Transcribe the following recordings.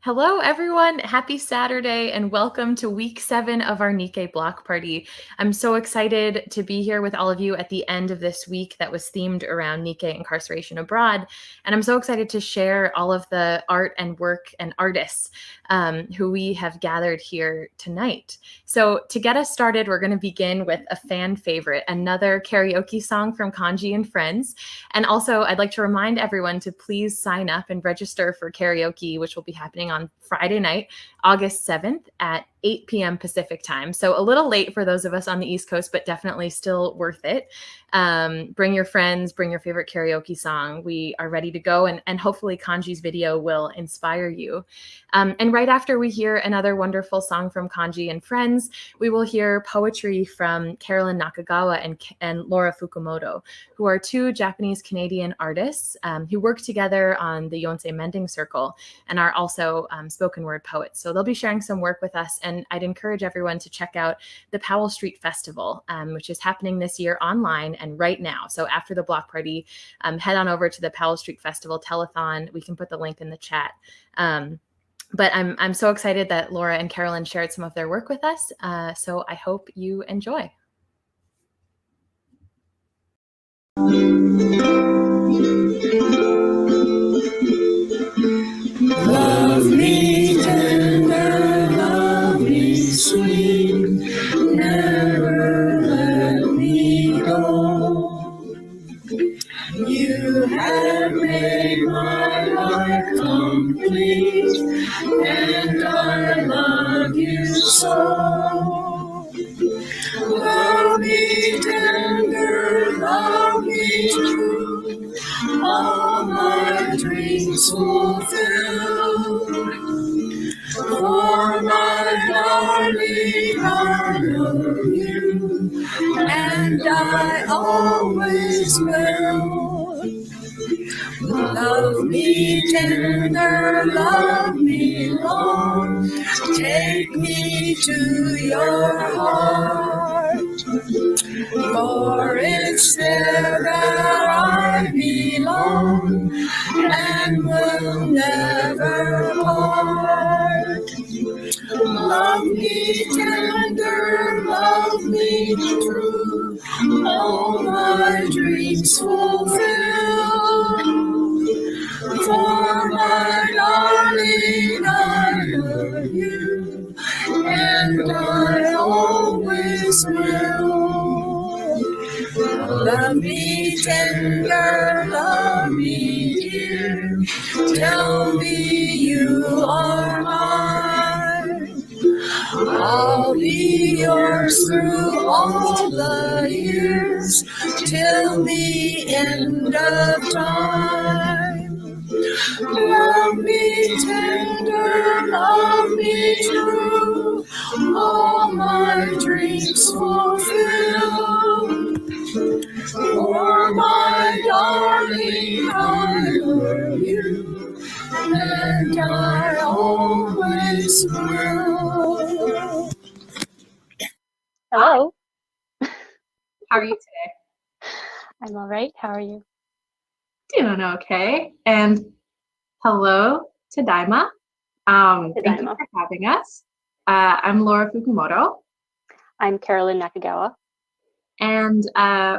Hello, everyone. Happy Saturday and welcome to week 7 of our Nikkei Block Party. I'm so excited to be here with all of you at the end of this week that was themed around Nikkei incarceration abroad. And I'm so excited to share all of the art and work and artists who we have gathered here tonight. So to get us started, we're going to begin with a fan favorite, another karaoke song from Kanji and Friends. And also, I'd like to remind everyone to please sign up and register for karaoke, which will be happening on Friday night, August 7th at 8 p.m. Pacific time. So a little late for those of us on the East Coast, but definitely still worth it. Bring your friends, bring your favorite karaoke song. We are ready to go, and hopefully Kanji's video will inspire you. And right after we hear another wonderful song from Kanji and Friends, we will hear poetry from Carolyn Nakagawa and Laura Fukumoto, who are two Japanese-Canadian artists who work together on the Yonsei Mending Circle and are also spoken word poets. So they'll be sharing some work with us, and I'd encourage everyone to check out the Powell Street Festival, which is happening this year online and right now. So after the block party, head on over to the Powell Street Festival telethon. We can put the link in the chat. But I'm so excited that Laura and Carolyn shared some of their work with us. So I hope you enjoy. Love me tender, love me sweet, never let me go. You have made my life complete, and I love you so. Love me tender, love me true, all my dreams fulfill. For my darling, I love you, and I always will. Love me tender, love me long, take me to your heart. For it's there that I belong, and will never part. Love me tender, love me true, all my dreams fulfill. For my darling, I love you, and I always will. Love me tender, love me dear, tell me you are mine. I'll be yours through all the years, till the end of time. Love me tender, love me true, all my dreams fulfill. For my darling, I love you, and I always will. Hello. How are you today? I'm all right. How are you? Doing okay. And hello to Daima. Thank you for having us. I'm Laura Fukumoto. I'm Carolyn Nakagawa. And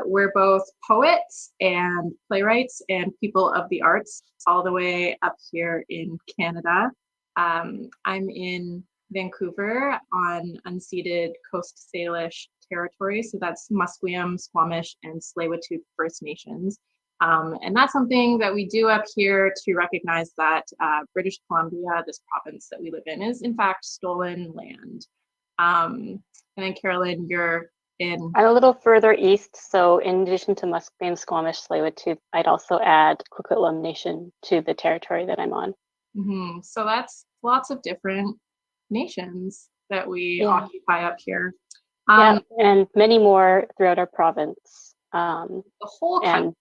we're both poets and playwrights and people of the arts all the way up here in Canada. I'm in Vancouver on unceded Coast Salish territory. So that's Musqueam, Squamish, and Tseil-Wautuh First Nations. And that's something that we do up here to recognize that British Columbia, this province that we live in, is in fact stolen land. And then Carolyn, you're in... I'm a little further east, so in addition to Musqueam, Squamish, Tsleil-Wautuh, I'd also add Coquitlam Nation to the territory that I'm on. So that's lots of different nations that we Yeah. occupy up here. Yeah, and many more throughout our province. The whole country.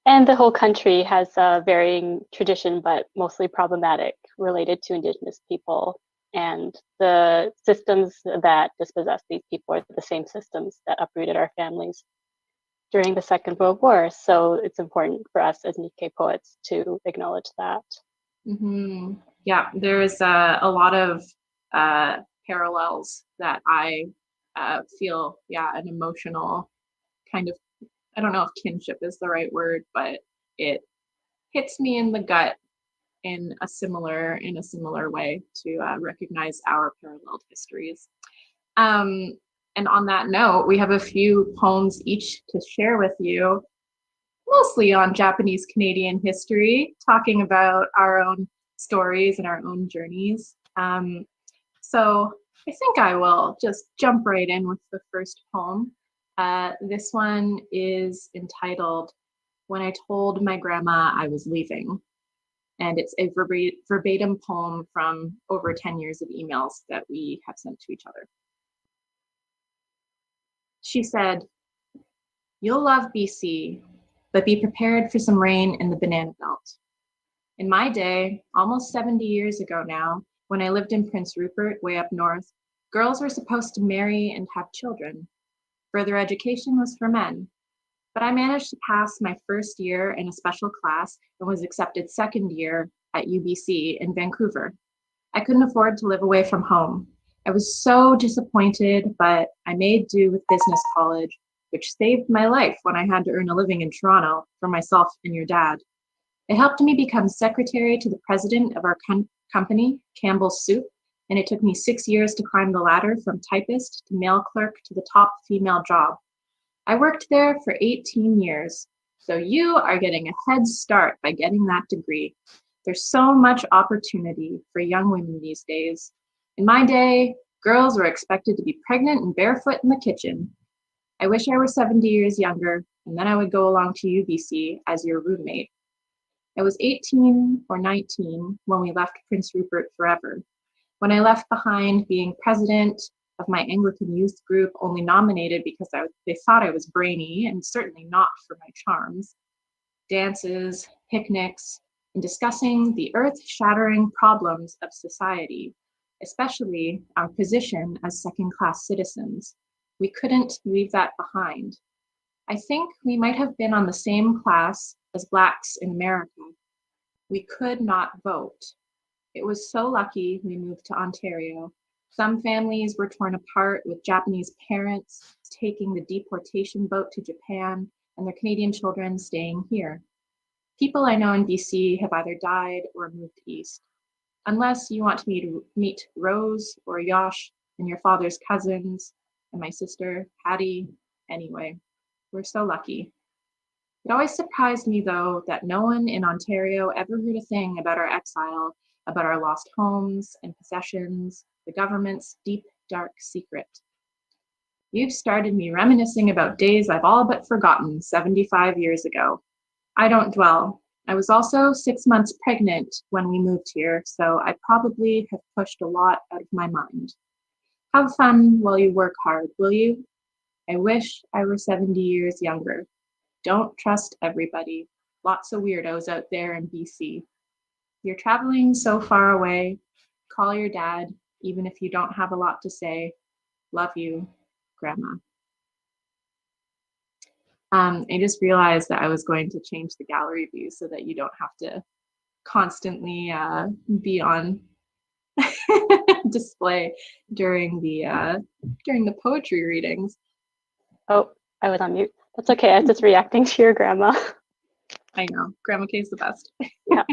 And the whole country has a varying tradition, but mostly problematic, related to Indigenous people. And the systems that dispossess these people are the same systems that uprooted our families during the Second World War. So it's important for us as Nikkei poets to acknowledge that. Mm-hmm. Yeah, there's a lot of parallels that I feel, an emotional kind of, I don't know if kinship is the right word, but it hits me in the gut in a similar way to recognize our paralleled histories. And on that note, we have a few poems each to share with you, mostly on Japanese Canadian history, talking about our own stories and our own journeys. So I think I will just jump right in with the first poem. This one is entitled When I Told My Grandma I Was Leaving. And it's a verbatim poem from over 10 years of emails that we have sent to each other. She said, "You'll love BC, but be prepared for some rain in the Banana Belt. In my day, almost 70 years ago now, when I lived in Prince Rupert, way up north, girls were supposed to marry and have children. Further education was for men. But I managed to pass my first year in a special class and was accepted second year at UBC in Vancouver. I couldn't afford to live away from home. I was so disappointed, but I made do with business college, which saved my life when I had to earn a living in Toronto for myself and your dad. It helped me become secretary to the president of our company, Campbell's Soup, and it took me 6 years to climb the ladder from typist to mail clerk to the top female job. I worked there for 18 years, so you are getting a head start by getting that degree. There's so much opportunity for young women these days. In my day, girls were expected to be pregnant and barefoot in the kitchen. I wish I were 70 years younger, and then I would go along to UBC as your roommate. I was 18 or 19 when we left Prince Rupert forever. When I left behind being president of my Anglican youth group, only nominated because they thought I was brainy and certainly not for my charms. Dances, picnics, and discussing the earth-shattering problems of society, especially our position as second-class citizens. We couldn't leave that behind. I think we might have been on the same class as Blacks in America. We could not vote. It was so lucky we moved to Ontario. Some families were torn apart with Japanese parents taking the deportation boat to Japan and their Canadian children staying here. People I know in BC have either died or moved east. Unless you want me to meet Rose or Yosh and your father's cousins and my sister, Hattie. Anyway, we're so lucky. It always surprised me, though, that no one in Ontario ever heard a thing about our exile, about our lost homes and possessions, the government's deep, dark secret. You've started me reminiscing about days I've all but forgotten 75 years ago. I don't dwell. I was also 6 months pregnant when we moved here, so I probably have pushed a lot out of my mind. Have fun while you work hard, will you? I wish I were 70 years younger. Don't trust everybody. Lots of weirdos out there in BC. You're traveling so far away. Call your dad, even if you don't have a lot to say. Love you, Grandma. I just realized that I was going to change the gallery view so that you don't have to constantly be on display during the poetry readings. Oh, I was on mute. That's okay. I was just reacting to your grandma. I know. Grandma Kay's the best. Yeah.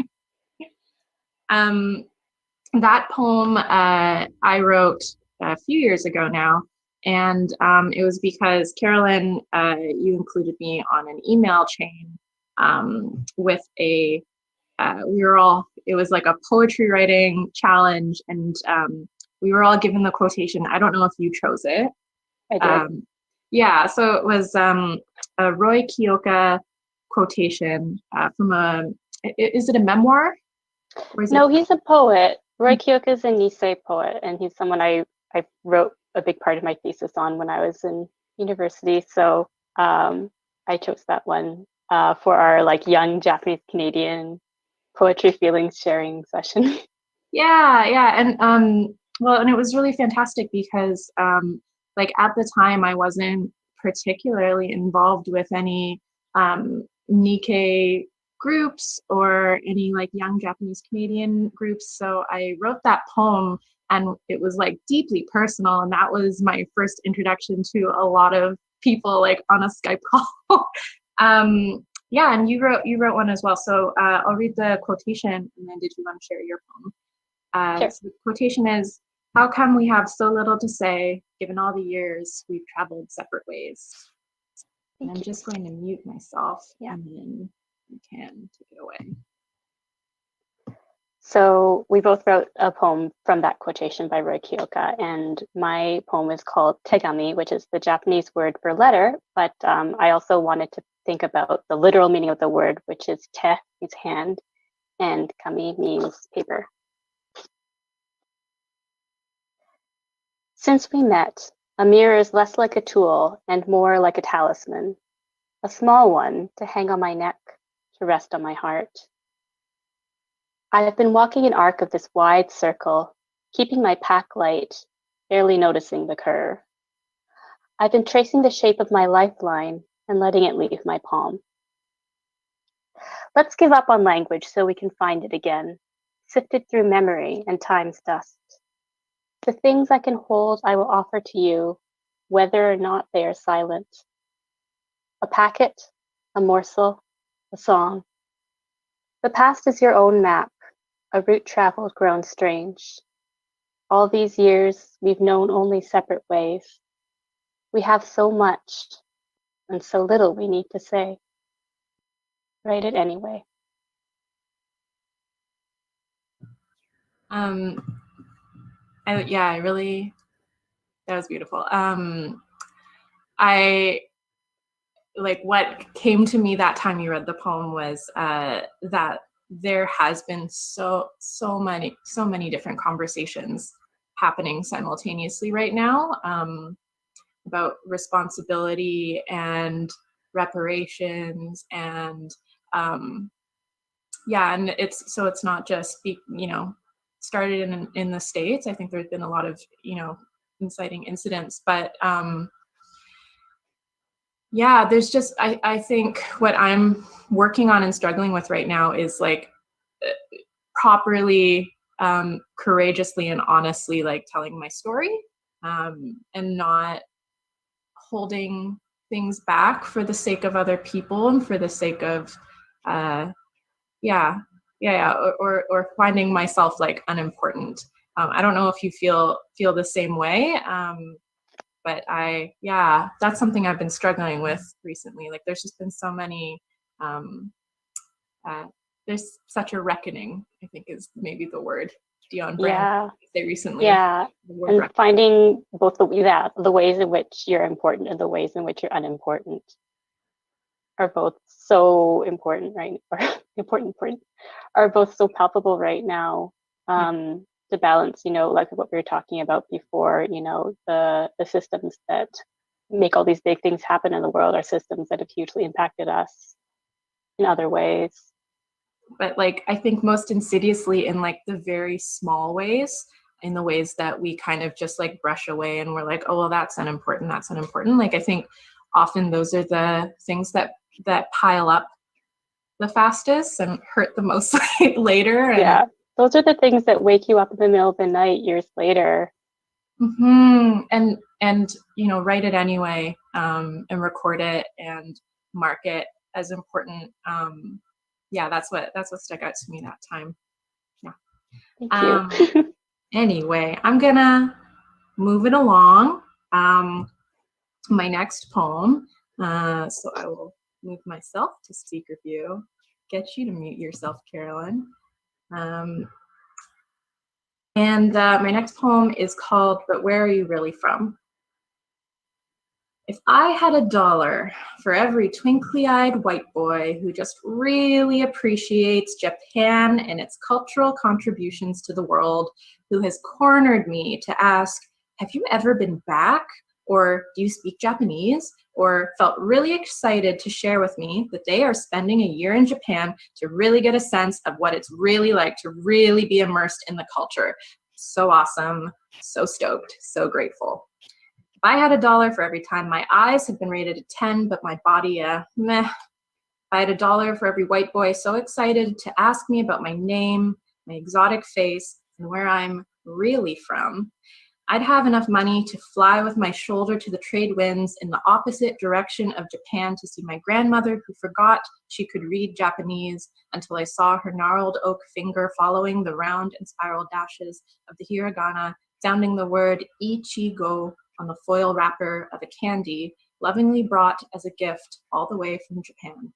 That poem I wrote a few years ago now, and it was because Carolyn, you included me on an email chain with it was like a poetry writing challenge, and we were all given the quotation. I don't know if you chose it. I did. Yeah, so it was a Roy Kyoka quotation from is it a memoir? No, he's a poet. Roy Kyoka is a Nisei poet, and he's someone I wrote a big part of my thesis on when I was in university. So I chose that one for our like young Japanese Canadian poetry feelings sharing session. Yeah, and well, and it was really fantastic because like at the time I wasn't particularly involved with any Nikkei groups or any like young Japanese Canadian groups. So I wrote that poem and it was like deeply personal, and that was my first introduction to a lot of people like on a Skype call. Yeah, and you wrote one as well. So I'll read the quotation, and then did you want to share your poem? Sure. So the quotation is, "How come we have so little to say, given all the years we've traveled separate ways?" And I'm just going to mute myself, and then you can take it away. So we both wrote a poem from that quotation by Roy Kyoka, and my poem is called Tegami, which is the Japanese word for letter, but I also wanted to think about the literal meaning of the word, which is te means hand, and kami means paper. Since we met, a mirror is less like a tool and more like a talisman, a small one to hang on my neck, to rest on my heart. I have been walking an arc of this wide circle, keeping my pack light, barely noticing the curve. I've been tracing the shape of my lifeline and letting it leave my palm. Let's give up on language so we can find it again, sifted through memory and time's dust. The things I can hold I will offer to you, whether or not they are silent. A packet, a morsel, a song. The past is your own map, a route traveled grown strange. All these years, we've known only separate ways. We have so much and so little we need to say. Write it anyway. I really, that was beautiful. I like what came to me that time you read the poem was that there has been so many different conversations happening simultaneously right now about responsibility and reparations and and it's not just started in the States. I think there's been a lot of inciting incidents, but there's just I think what I'm working on and struggling with right now is like properly courageously and honestly like telling my story and not holding things back for the sake of other people and for the sake of or finding myself like unimportant. I don't know if you feel the same way, but that's something I've been struggling with recently. Like there's just been so many there's such a reckoning, I think is maybe the word Dion Brand say recently. Yeah, and reckoning. Finding both the ways in which you're important and the ways in which you're unimportant are both so important, right? Or important, are both so palpable right now. To balance, like what we were talking about before, the systems that make all these big things happen in the world are systems that have hugely impacted us in other ways. But like I think most insidiously in like the very small ways, in the ways that we kind of just like brush away and we're like, oh well, that's unimportant. Like I think often those are the things that pile up the fastest and hurt the most later. And those are the things that wake you up in the middle of the night years later. And write it anyway, and record it and mark it as important. That's what stuck out to me that time. Thank you. Anyway, I'm gonna move it along. My next poem. So I will move myself to speaker view. Get you to mute yourself, Carolyn. And my next poem is called "But Where Are You Really From?" If I had $1 for every twinkly-eyed white boy who just really appreciates Japan and its cultural contributions to the world, who has cornered me to ask, have you ever been back? Or do you speak Japanese? Or felt really excited to share with me that they are spending a year in Japan to really get a sense of what it's really like to really be immersed in the culture. So awesome, so stoked, so grateful. If I had $1 for every time my eyes had been rated a 10, but my body meh. If I had $1 for every white boy so excited to ask me about my name, my exotic face, and where I'm really from, I'd have enough money to fly with my shoulder to the trade winds in the opposite direction of Japan to see my grandmother who forgot she could read Japanese until I saw her gnarled oak finger following the round and spiral dashes of the hiragana, sounding the word ichigo on the foil wrapper of a candy lovingly brought as a gift all the way from Japan.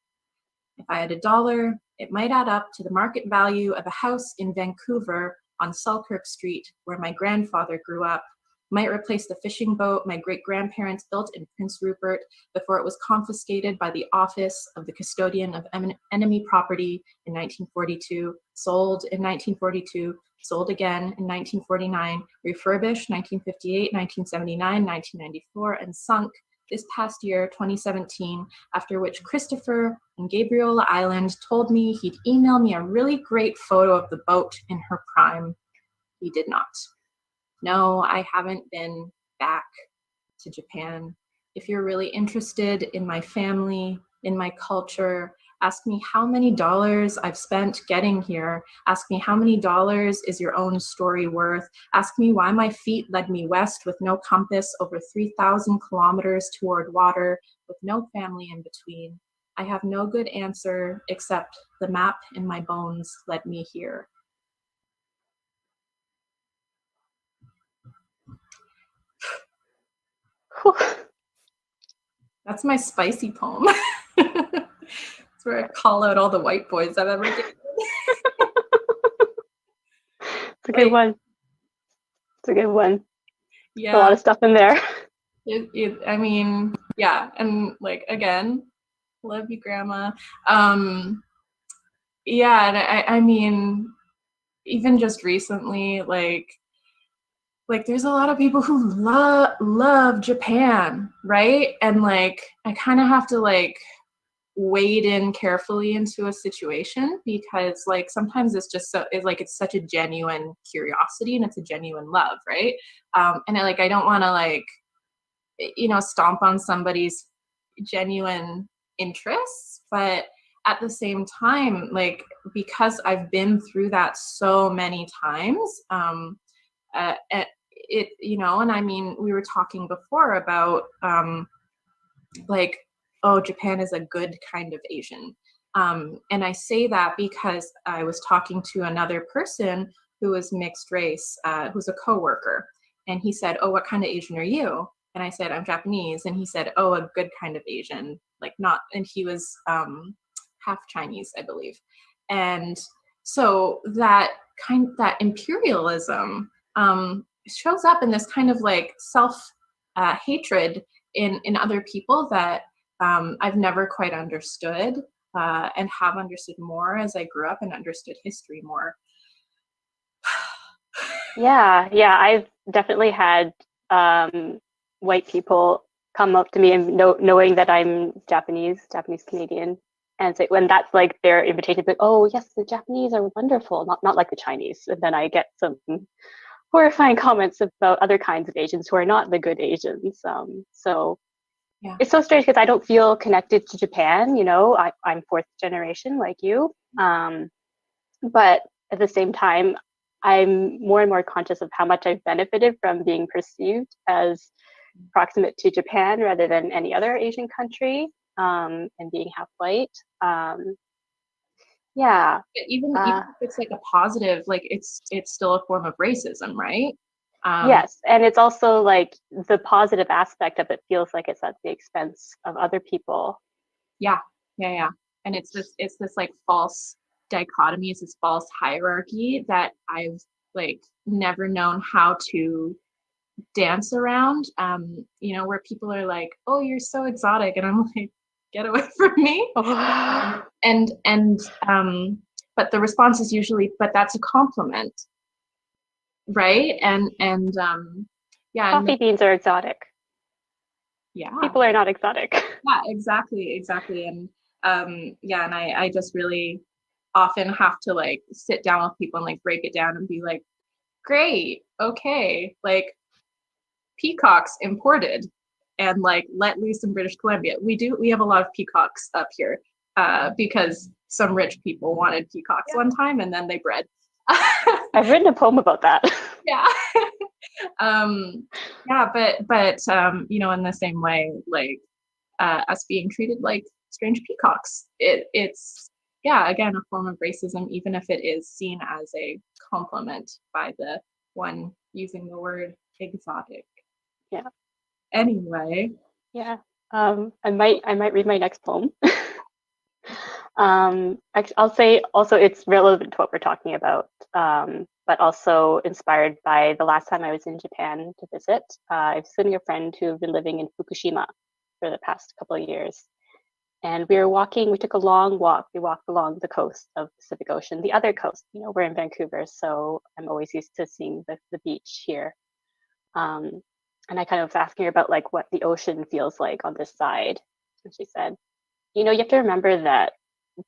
If I had $1, it might add up to the market value of a house in Vancouver on Selkirk Street, where my grandfather grew up, might replace the fishing boat my great-grandparents built in Prince Rupert before it was confiscated by the office of the custodian of enemy property in 1942, sold in 1942, sold again in 1949, refurbished 1958, 1979, 1994, and sunk this past year, 2017, after which Christopher on Gabriola Island told me he'd email me a really great photo of the boat in her prime. He did not. No, I haven't been back to Japan. If you're really interested in my family, in my culture, ask me how many dollars I've spent getting here. Ask me how many dollars is your own story worth. Ask me why my feet led me west with no compass over 3,000 kilometers toward water with no family in between. I have no good answer except the map in my bones led me here. That's my spicy poem. That's where I call out all the white boys I've ever dated. It's a good one. It's a good one. Yeah. A lot of stuff in there. I mean, yeah. And like, again, love you, Grandma. Yeah. And I mean, even just recently, like there's a lot of people who love Japan, right? And like, I kind of have to like wade in carefully into a situation because like sometimes it's just so it's such a genuine curiosity and it's a genuine love, right? And I don't want to like stomp on somebody's genuine interests, but at the same time, like because I've been through that so many times, and I mean we were talking before about like, oh, Japan is a good kind of Asian. And I say that because I was talking to another person who was mixed race, who's a coworker. And he said, oh, what kind of Asian are you? And I said, I'm Japanese. And he said, oh, a good kind of Asian, like not, and he was half Chinese, I believe. And so that imperialism shows up in this kind of like self-hatred in other people that I've never quite understood and have understood more as I grew up and understood history more. Yeah, I've definitely had white people come up to me and knowing that I'm Japanese Canadian, and say when that's like their invitation, like, oh yes, the Japanese are wonderful, not like the Chinese. And then I get some horrifying comments about other kinds of Asians who are not the good Asians. So yeah. It's so strange because I don't feel connected to Japan. I'm fourth generation like you, but at the same time, I'm more and more conscious of how much I've benefited from being perceived as proximate to Japan rather than any other Asian country, and being half white. Yeah. Even if it's like a positive, like it's still a form of racism, right? Yes, and it's also like the positive aspect of it feels like it's at the expense of other people. Yeah. And it's this like false dichotomy, it's this false hierarchy that I've like never known how to dance around, you know, where people are like, oh, you're so exotic, and I'm like, get away from me. But the response is usually, but that's a compliment, right? And yeah, Coffee beans are exotic. Yeah, people are not exotic. Yeah, exactly. And yeah, and I just really often have to like sit down with people and like break it down and be like, great, okay, like peacocks imported and like let loose in British Columbia. We have a lot of peacocks up here because some rich people wanted peacocks one time and then they bred. I've written a poem about that. Yeah. Yeah, but you know, in the same way, like us being treated like strange peacocks, it's yeah, again, a form of racism, even if it is seen as a compliment by the one using the word exotic. Yeah. Anyway. Yeah. I might read my next poem. I'll say also it's relevant to what we're talking about, but also inspired by the last time I was in Japan to visit. I was visiting a friend who had been living in Fukushima for the past couple of years. And we took a long walk. We walked along the coast of the Pacific Ocean, the other coast. You know, we're in Vancouver, so I'm always used to seeing the beach here. And I kind of was asking her about like what the ocean feels like on this side. And she said, you know, you have to remember that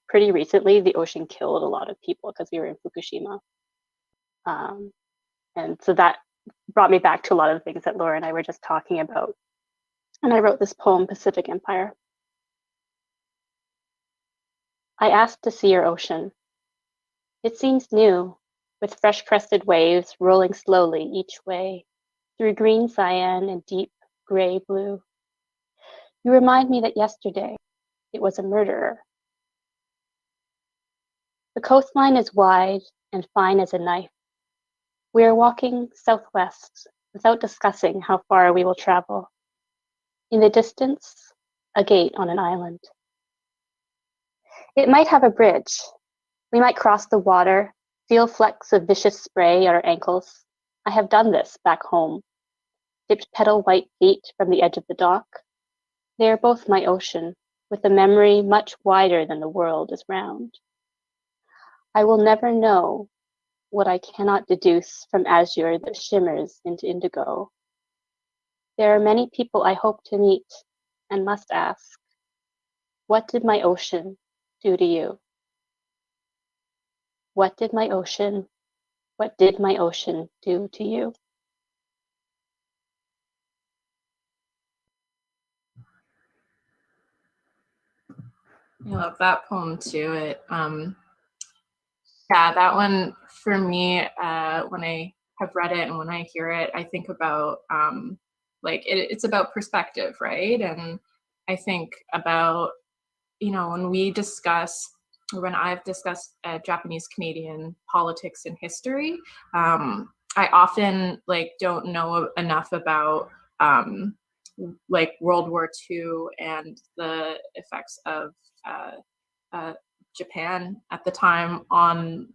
pretty recently the ocean killed a lot of people because we were in Fukushima. And so that brought me back to a lot of the things that Laura and I were just talking about. And I wrote this poem, Pacific Empire. I asked to see your ocean. It seems new, with fresh crested waves rolling slowly each way, through green cyan and deep gray blue. You remind me that yesterday it was a murderer. The coastline is wide and fine as a knife. We are walking southwest without discussing how far we will travel. In the distance, a gate on an island. It might have a bridge. We might cross the water, feel flecks of vicious spray at our ankles. I have done this back home. Dipped petal white feet from the edge of the dock. They are both my ocean, with a memory much wider than the world is round. I will never know what I cannot deduce from azure that shimmers into indigo. There are many people I hope to meet and must ask, what did my ocean do to you? What did my ocean do to you? I love that poem too. Yeah, that one for me, when I have read it and when I hear it, I think about like it's about perspective, right? And I think about, you know, when I've discussed Japanese Canadian politics and history, I often like don't know enough about like World War II and the effects of Japan at the time on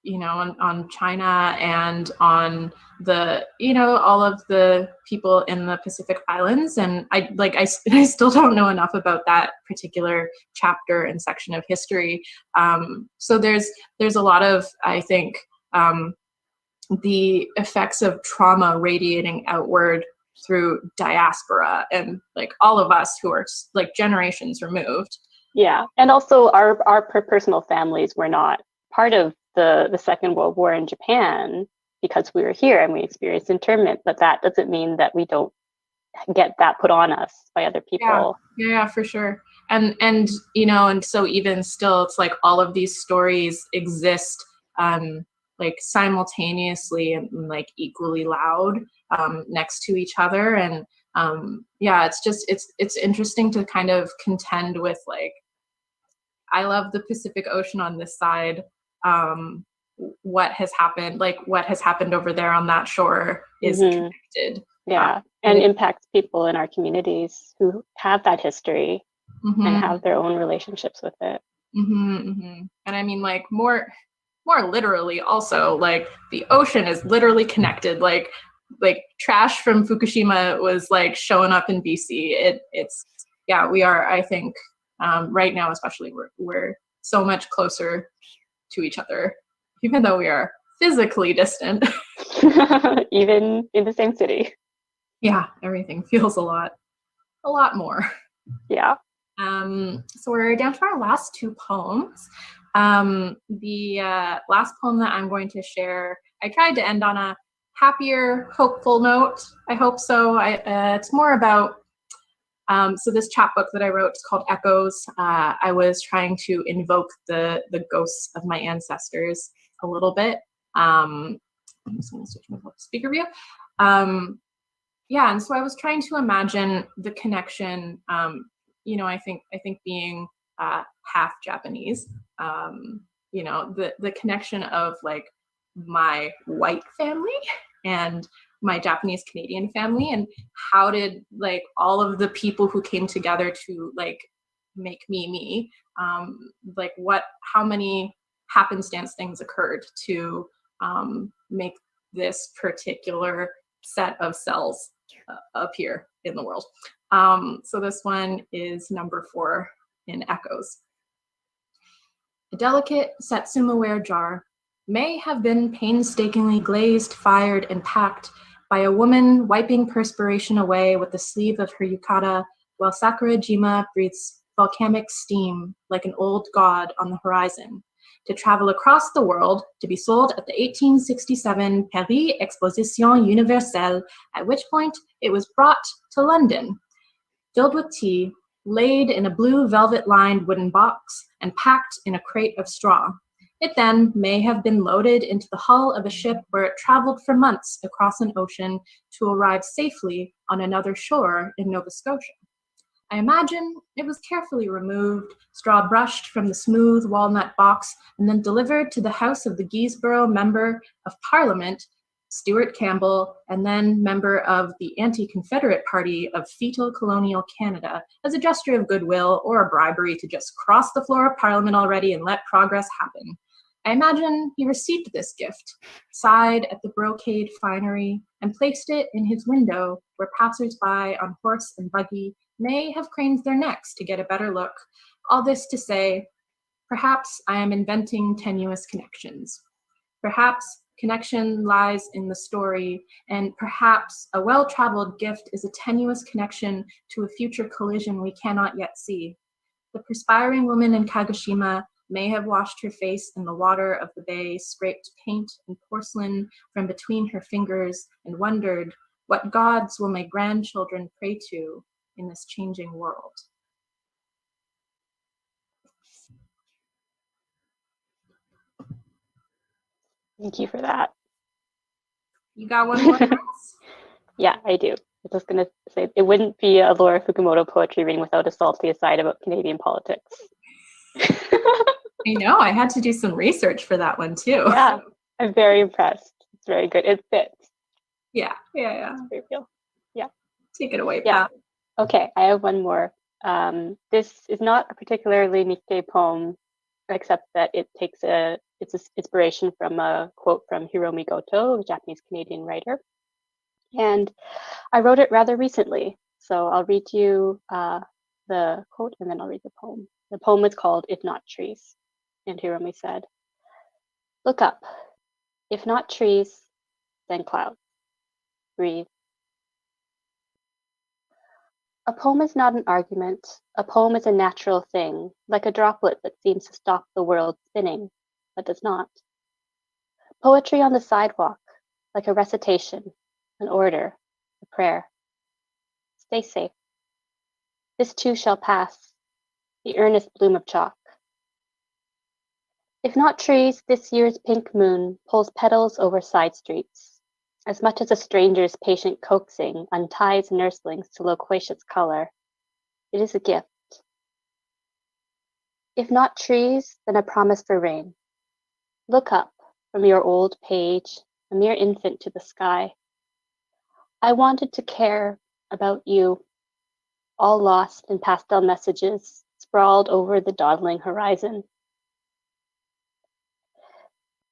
you know, on China and on the, you know, all of the people in the Pacific Islands. And I still don't know enough about that particular chapter and section of history. So there's a lot of, I think, the effects of trauma radiating outward through diaspora and like all of us who are like generations removed. Yeah, and also our personal families were not part of the Second World War in Japan because we were here and we experienced internment, but that doesn't mean that we don't get that put on us by other people. Yeah, for sure. And you know, and so even still, it's like all of these stories exist like simultaneously and like equally loud next to each other. And yeah, it's interesting to kind of contend with like, I love the Pacific Ocean on this side. What has happened over there on that shore is connected. Yeah, and impacts people in our communities who have that history and have their own relationships with it. And I mean, like more literally also, like the ocean is literally connected. Like like trash from Fukushima was like showing up in BC. It's yeah, we are, I think, right now especially, we're so much closer to each other, even though we are physically distant. Even in the same city. Yeah, everything feels a lot more. Yeah. So we're down to our last two poems. The last poem that I'm going to share, I tried to end on a happier, hopeful note. I hope so. It's more about, so this chapbook that I wrote is called Echoes. I was trying to invoke the ghosts of my ancestors a little bit. I'm just going to switch my speaker view. Yeah, and so I was trying to imagine the connection. You know, I think being half Japanese, you know, the connection of like my white family and my Japanese Canadian family, and how did like all of the people who came together to like make me, like how many happenstance things occurred to make this particular set of cells appear in the world. So this one is number 4 in Echoes. A delicate satsuma-ware jar may have been painstakingly glazed, fired, and packed by a woman wiping perspiration away with the sleeve of her yukata while Sakurajima breathes volcanic steam like an old god on the horizon, to travel across the world to be sold at the 1867 Paris Exposition Universelle, at which point it was brought to London, filled with tea, laid in a blue velvet-lined wooden box, and packed in a crate of straw. It then may have been loaded into the hull of a ship where it traveled for months across an ocean to arrive safely on another shore in Nova Scotia. I imagine it was carefully removed, straw brushed from the smooth walnut box, and then delivered to the house of the Guisborough Member of Parliament, Stuart Campbell, and then member of the anti-Confederate Party of Fetal Colonial Canada, as a gesture of goodwill or a bribery to just cross the floor of Parliament already and let progress happen. I imagine he received this gift, sighed at the brocade finery, and placed it in his window where passers-by on horse and buggy may have craned their necks to get a better look. All this to say, perhaps I am inventing tenuous connections. Perhaps connection lies in the story, and perhaps a well-traveled gift is a tenuous connection to a future collision we cannot yet see. The perspiring woman in Kagoshima may have washed her face in the water of the bay, scraped paint and porcelain from between her fingers, and wondered, what gods will my grandchildren pray to in this changing world? Thank you for that. You got one more? Yeah, I do. I was just going to say, it wouldn't be a Laura Fukumoto poetry reading without a salty aside about Canadian politics. I know, I had to do some research for that one too. Yeah, I'm very impressed. It's very good. It fits. Yeah. Very real. Yeah. Take it away, Yeah. Pat. Okay, I have one more. This is not a particularly Nikkei poem, except that it takes its inspiration from a quote from Hiromi Goto, a Japanese Canadian writer. And I wrote it rather recently, so I'll read you the quote and then I'll read the poem. The poem is called If Not Trees. And Hiromi said, look up. If not trees, then clouds. Breathe. A poem is not an argument. A poem is a natural thing, like a droplet that seems to stop the world spinning, but does not. Poetry on the sidewalk, like a recitation, an order, a prayer. Stay safe. This too shall pass, the earnest bloom of chalk. If not trees, this year's pink moon pulls petals over side streets, as much as a stranger's patient coaxing unties nurslings to loquacious color. It is a gift. If not trees, then a promise for rain. Look up from your old page, a mere infant to the sky. I wanted to care about you, all lost in pastel messages sprawled over the dawdling horizon.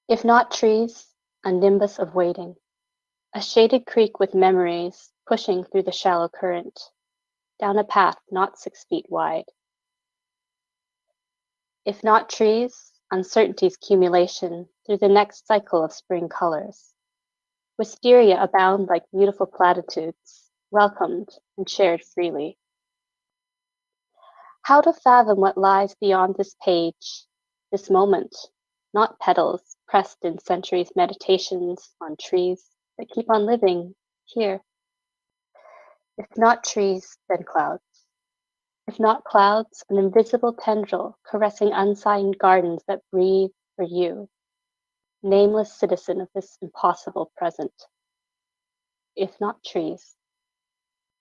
If not trees, a nimbus of waiting. A shaded creek with memories pushing through the shallow current, down a path not 6 feet wide. If not trees, uncertainty's accumulation through the next cycle of spring colors. Wisteria abound like beautiful platitudes, welcomed and shared freely. How to fathom what lies beyond this page, this moment, not petals pressed in centuries' meditations on trees that keep on living here. If not trees, then clouds. If not clouds, an invisible tendril caressing unsigned gardens that breathe for you, nameless citizen of this impossible present. If not trees,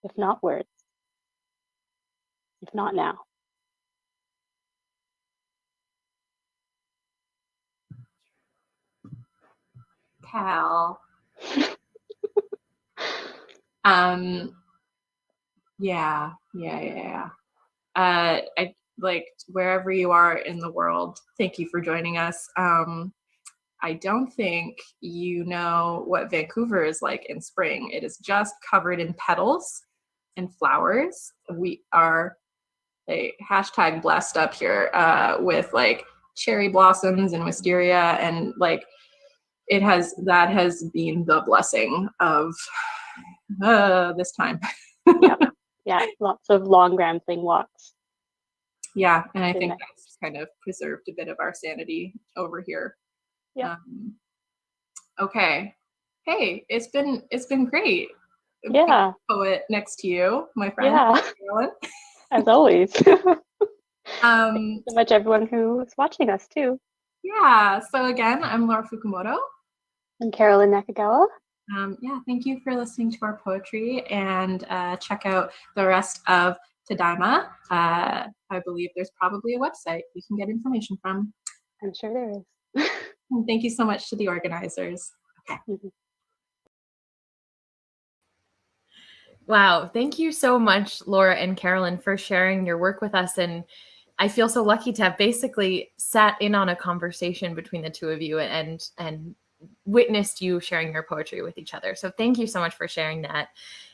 if not words, if not now. Cal. Yeah. I like wherever you are in the world, thank you for joining us. I don't think you know what Vancouver is like in spring. It is just covered in petals and flowers. We are hashtag blessed up here with like cherry blossoms and wisteria, and like that has been the blessing of this time. Yeah, lots of long rambling walks. Yeah, and I think that's kind of preserved a bit of our sanity over here. Yeah. Okay. Hey, it's been great. Yeah. Poet next to you, my friend. Yeah. Carolyn. As always. Thank you so much, everyone who is watching us too. Yeah. So again, I'm Laura Fukumoto. I'm Carolyn Nakagawa. Yeah, thank you for listening to our poetry, and check out the rest of Tadaima. I believe there's probably a website you can get information from. I'm sure there is. And thank you so much to the organizers. Okay. Mm-hmm. Wow, thank you so much, Laura and Carolyn, for sharing your work with us. And I feel so lucky to have basically sat in on a conversation between the two of you and witnessed you sharing your poetry with each other. So thank you so much for sharing that.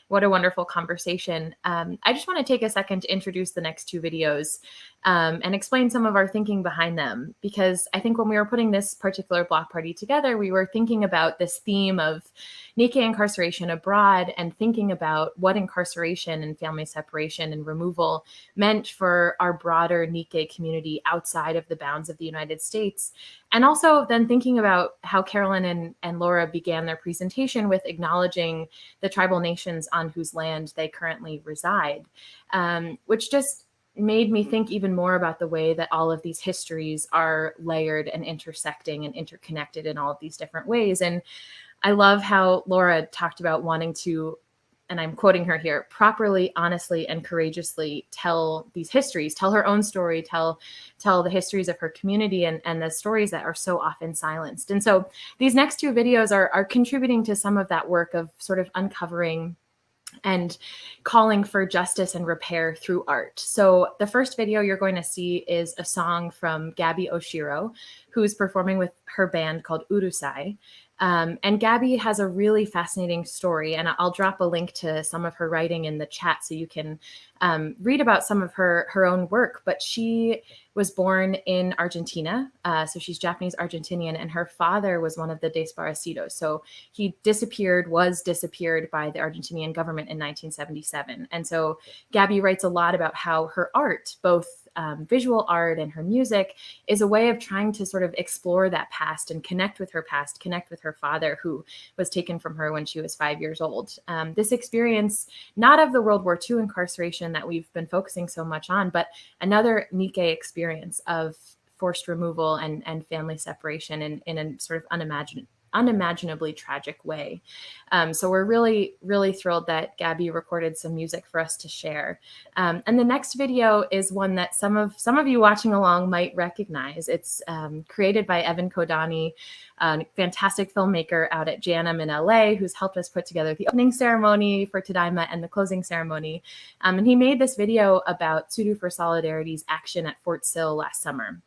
What a wonderful conversation. I just want to take a second to introduce the next two videos and explain some of our thinking behind them, because I think when we were putting this particular block party together, we were thinking about this theme of Nikkei incarceration abroad and thinking about what incarceration and family separation and removal meant for our broader Nikkei community outside of the bounds of the United States. And also then thinking about how Carolyn and Laura began their presentation with acknowledging the tribal nations on whose land they currently reside, which just made me think even more about the way that all of these histories are layered and intersecting and interconnected in all of these different ways. And I love how Laura talked about wanting to, and I'm quoting her here, properly, honestly, and courageously tell these histories, tell her own story, tell the histories of her community and the stories that are so often silenced. And so these next two videos are contributing to some of that work of sort of uncovering and calling for justice and repair through art. So the first video you're going to see is a song from Gaby Oshiro, who's performing with her band called Urusai. And Gaby has a really fascinating story, and I'll drop a link to some of her writing in the chat so you can read about some of her own work. But she was born in Argentina, so she's Japanese Argentinian, and her father was one of the desaparecidos. So he was disappeared by the Argentinian government in 1977. And so Gaby writes a lot about how her art, both visual art and her music, is a way of trying to sort of explore that past and connect with her past, connect with her father, who was taken from her when she was 5 years old. This experience, not of the World War II incarceration that we've been focusing so much on, but another Nikkei experience of forced removal and family separation in a sort of unimaginably tragic way. So we're really, really thrilled that Gaby recorded some music for us to share. And the next video is one that some of you watching along might recognize. It's created by Evan Kodani, a fantastic filmmaker out at JANM in LA, who's helped us put together the opening ceremony for Tadaima and the closing ceremony. And he made this video about Tsuru for Solidarity's action at Fort Sill last summer.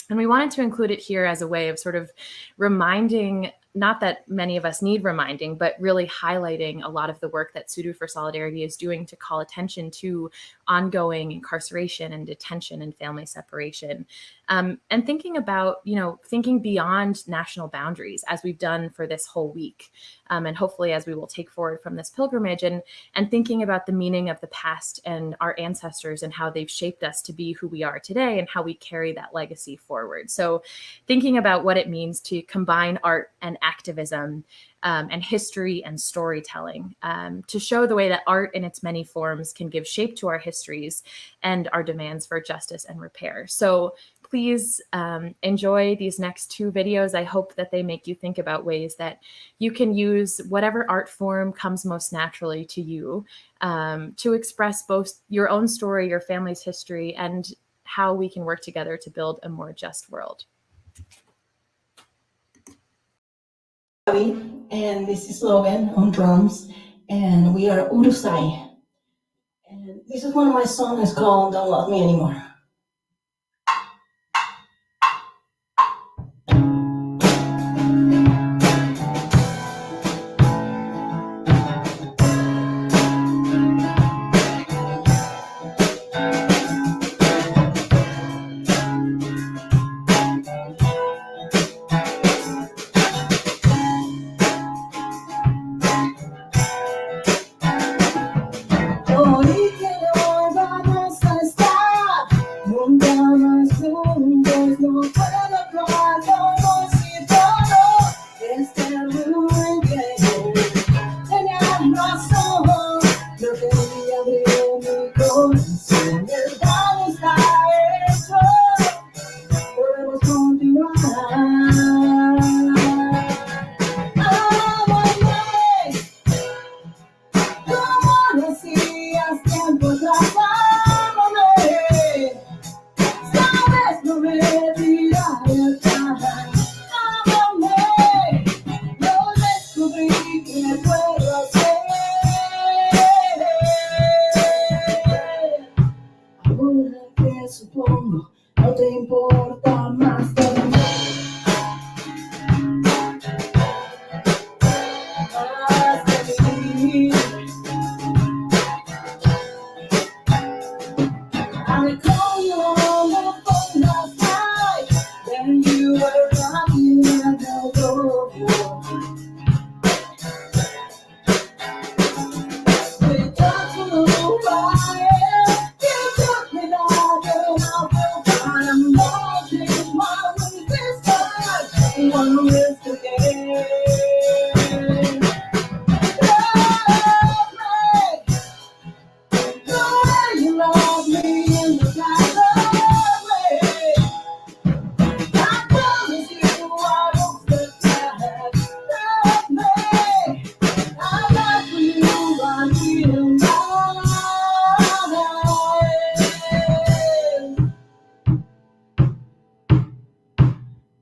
And we wanted to include it here as a way of sort of reminding not that many of us need reminding, but really highlighting a lot of the work that Tsuru for Solidarity is doing to call attention to ongoing incarceration and detention and family separation. And thinking about, thinking beyond national boundaries, as we've done for this whole week, and hopefully as we will take forward from this pilgrimage, and thinking about the meaning of the past and our ancestors and how they've shaped us to be who we are today and how we carry that legacy forward. So thinking about what it means to combine art and activism and history and storytelling to show the way that art in its many forms can give shape to our histories and our demands for justice and repair. So please enjoy these next 2 videos. I hope that they make you think about ways that you can use whatever art form comes most naturally to you to express both your own story, your family's history, and how we can work together to build a more just world. And this is Logan on drums, and we are Urusai. And this is one of my songs called Don't Love Me Anymore.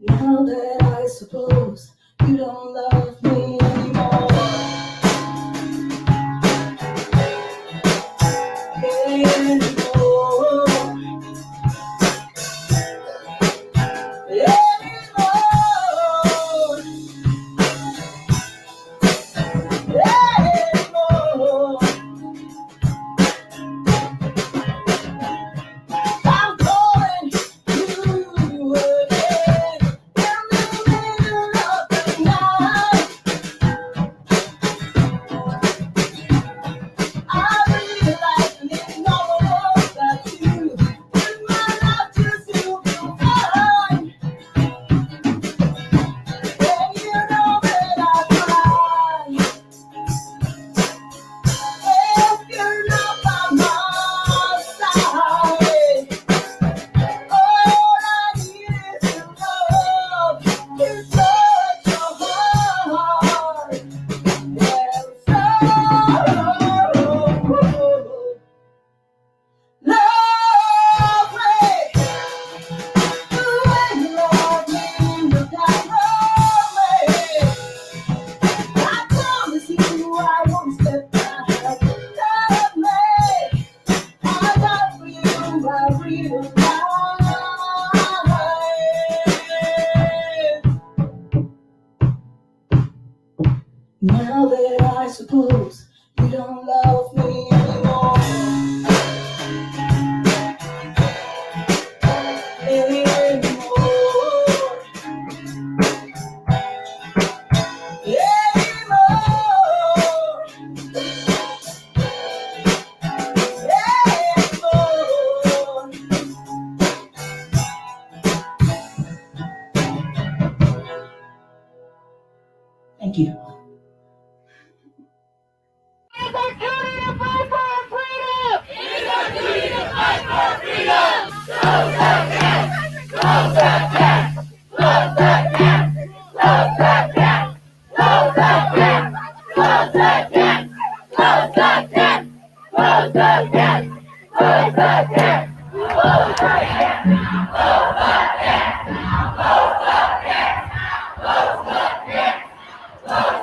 Now that I suppose you don't love me anymore. I really like living all alone. proves you don't love me anymore. Thank you.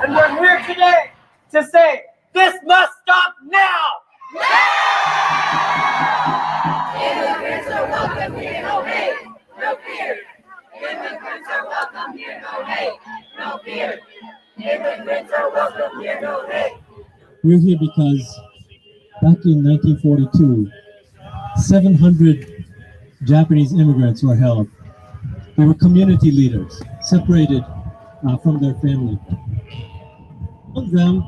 And we're here today to say, this must stop now! Immigrants are welcome here, no hate, no fear. Immigrants are welcome here, no hate, no fear. Immigrants are welcome here, no hate. We're here because back in 1942, 700 Japanese immigrants were held. They were community leaders, separated from their family. Among them,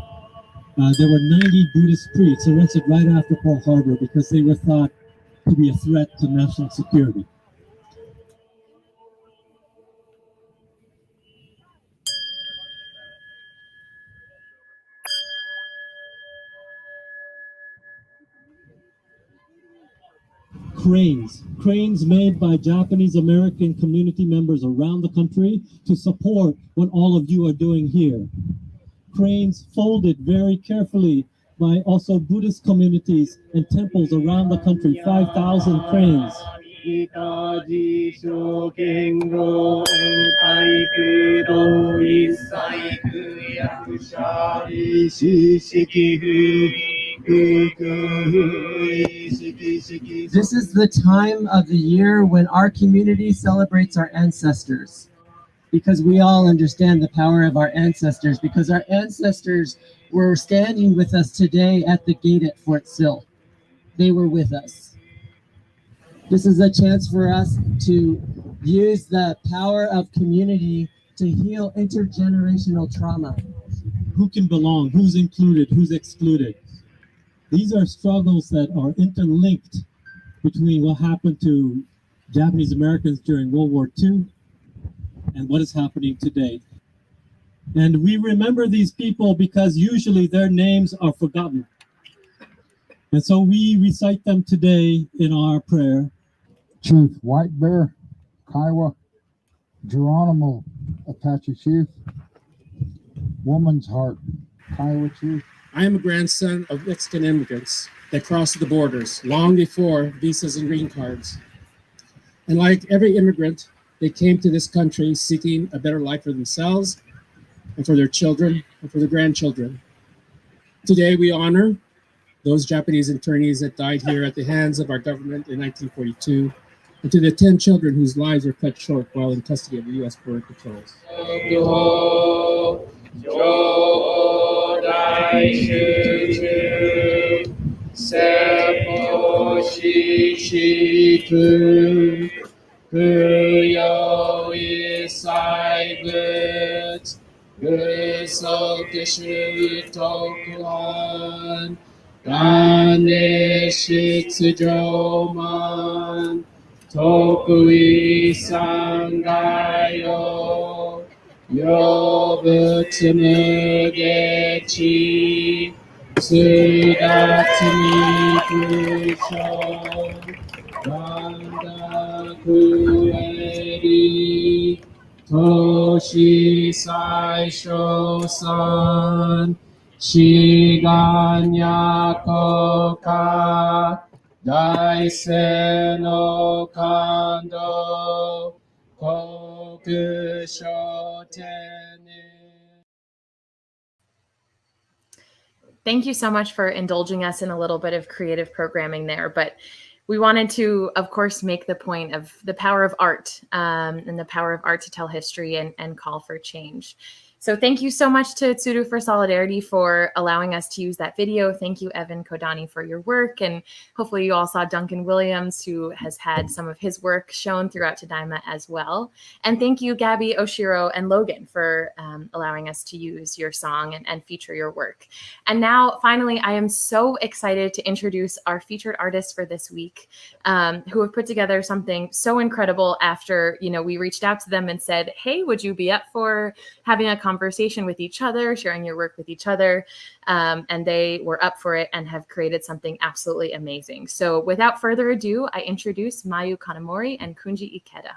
there were 90 Buddhist priests arrested right after Pearl Harbor because they were thought to be a threat to national security. Cranes made by Japanese American community members around the country to support what all of you are doing here. Cranes folded very carefully by also Buddhist communities and temples around the country, 5,000 cranes. This is the time of the year when our community celebrates our ancestors, because we all understand the power of our ancestors, because our ancestors were standing with us today at the gate at Fort Sill. They were with us. This is a chance for us to use the power of community to heal intergenerational trauma. Who can belong? Who's included? Who's excluded? These are struggles that are interlinked between what happened to Japanese Americans during World War II and what is happening today. And we remember these people because usually their names are forgotten. And so we recite them today in our prayer. Chief White Bear, Kiowa, Geronimo, Apache Chief, Woman's Heart, Kiowa Chief. I am a grandson of Mexican immigrants that crossed the borders long before visas and green cards. And like every immigrant, they came to this country seeking a better life for themselves and for their children and for their grandchildren. Today, we honor those Japanese internees that died here at the hands of our government in 1942, and to the 10 children whose lives were cut short while in custody of the U.S. Border Patrols. Tokui sangayo yobutsumugechi sudatsumi kusho wanda kueri toshi saisho san shiganya koka Daise no kando kokusho tene. Thank you so much for indulging us in a little bit of creative programming there. But we wanted to, of course, make the point of the power of art and the power of art to tell history and call for change. So thank you so much to Tsuru for Solidarity for allowing us to use that video. Thank you, Evan Kodani, for your work. And hopefully you all saw Duncan Williams, who has had some of his work shown throughout Tadaima as well. And thank you, Gaby, Oshiro, and Logan for allowing us to use your song and feature your work. And now, finally, I am so excited to introduce our featured artists for this week, who have put together something so incredible after, we reached out to them and said, hey, would you be up for having a conversation with each other, sharing your work with each other, and they were up for it and have created something absolutely amazing. So without further ado, I introduce Mayu Kanamori and Kunji Ikeda.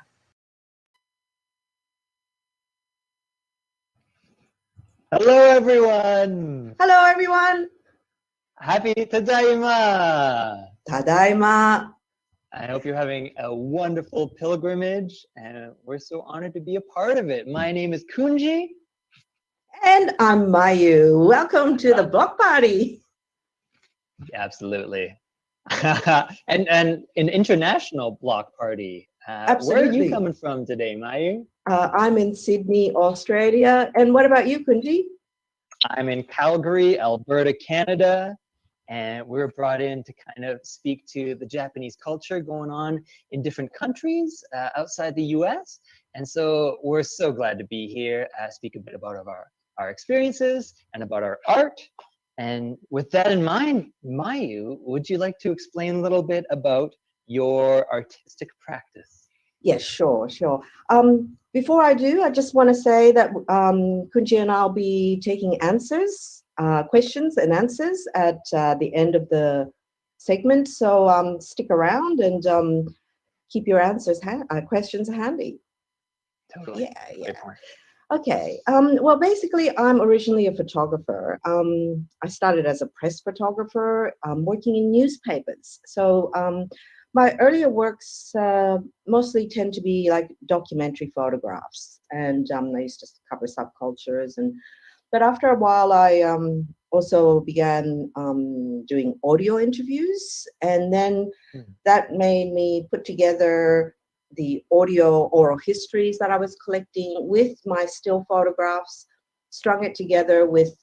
Hello, everyone. Hello, everyone. Happy Tadaima. Tadaima. I hope you're having a wonderful pilgrimage, and we're so honored to be a part of it. My name is Kunji. And I'm Mayu. Welcome to the block party. Absolutely. and an international block party. Absolutely. Where are you coming from today, Mayu? I'm in Sydney, Australia. And what about you, Kunji? I'm in Calgary, Alberta, Canada. And we were brought in to kind of speak to the Japanese culture going on in different countries outside the US. And so we're so glad to be here, speak a bit about our experiences and about our art. And with that in mind, Mayu, would you like to explain a little bit about your artistic practice? Yes, sure. Before I do, I just want to say that Kunji and I'll be taking questions and answers at the end of the segment. So stick around and keep your questions handy. Totally. Yeah. Okay. Well, basically, I'm originally a photographer. I started as a press photographer, working in newspapers. So my earlier works mostly tend to be like documentary photographs, and I used to cover subcultures. But after a while, I also began doing audio interviews, and then that made me put together the audio oral histories that I was collecting with my still photographs, strung it together with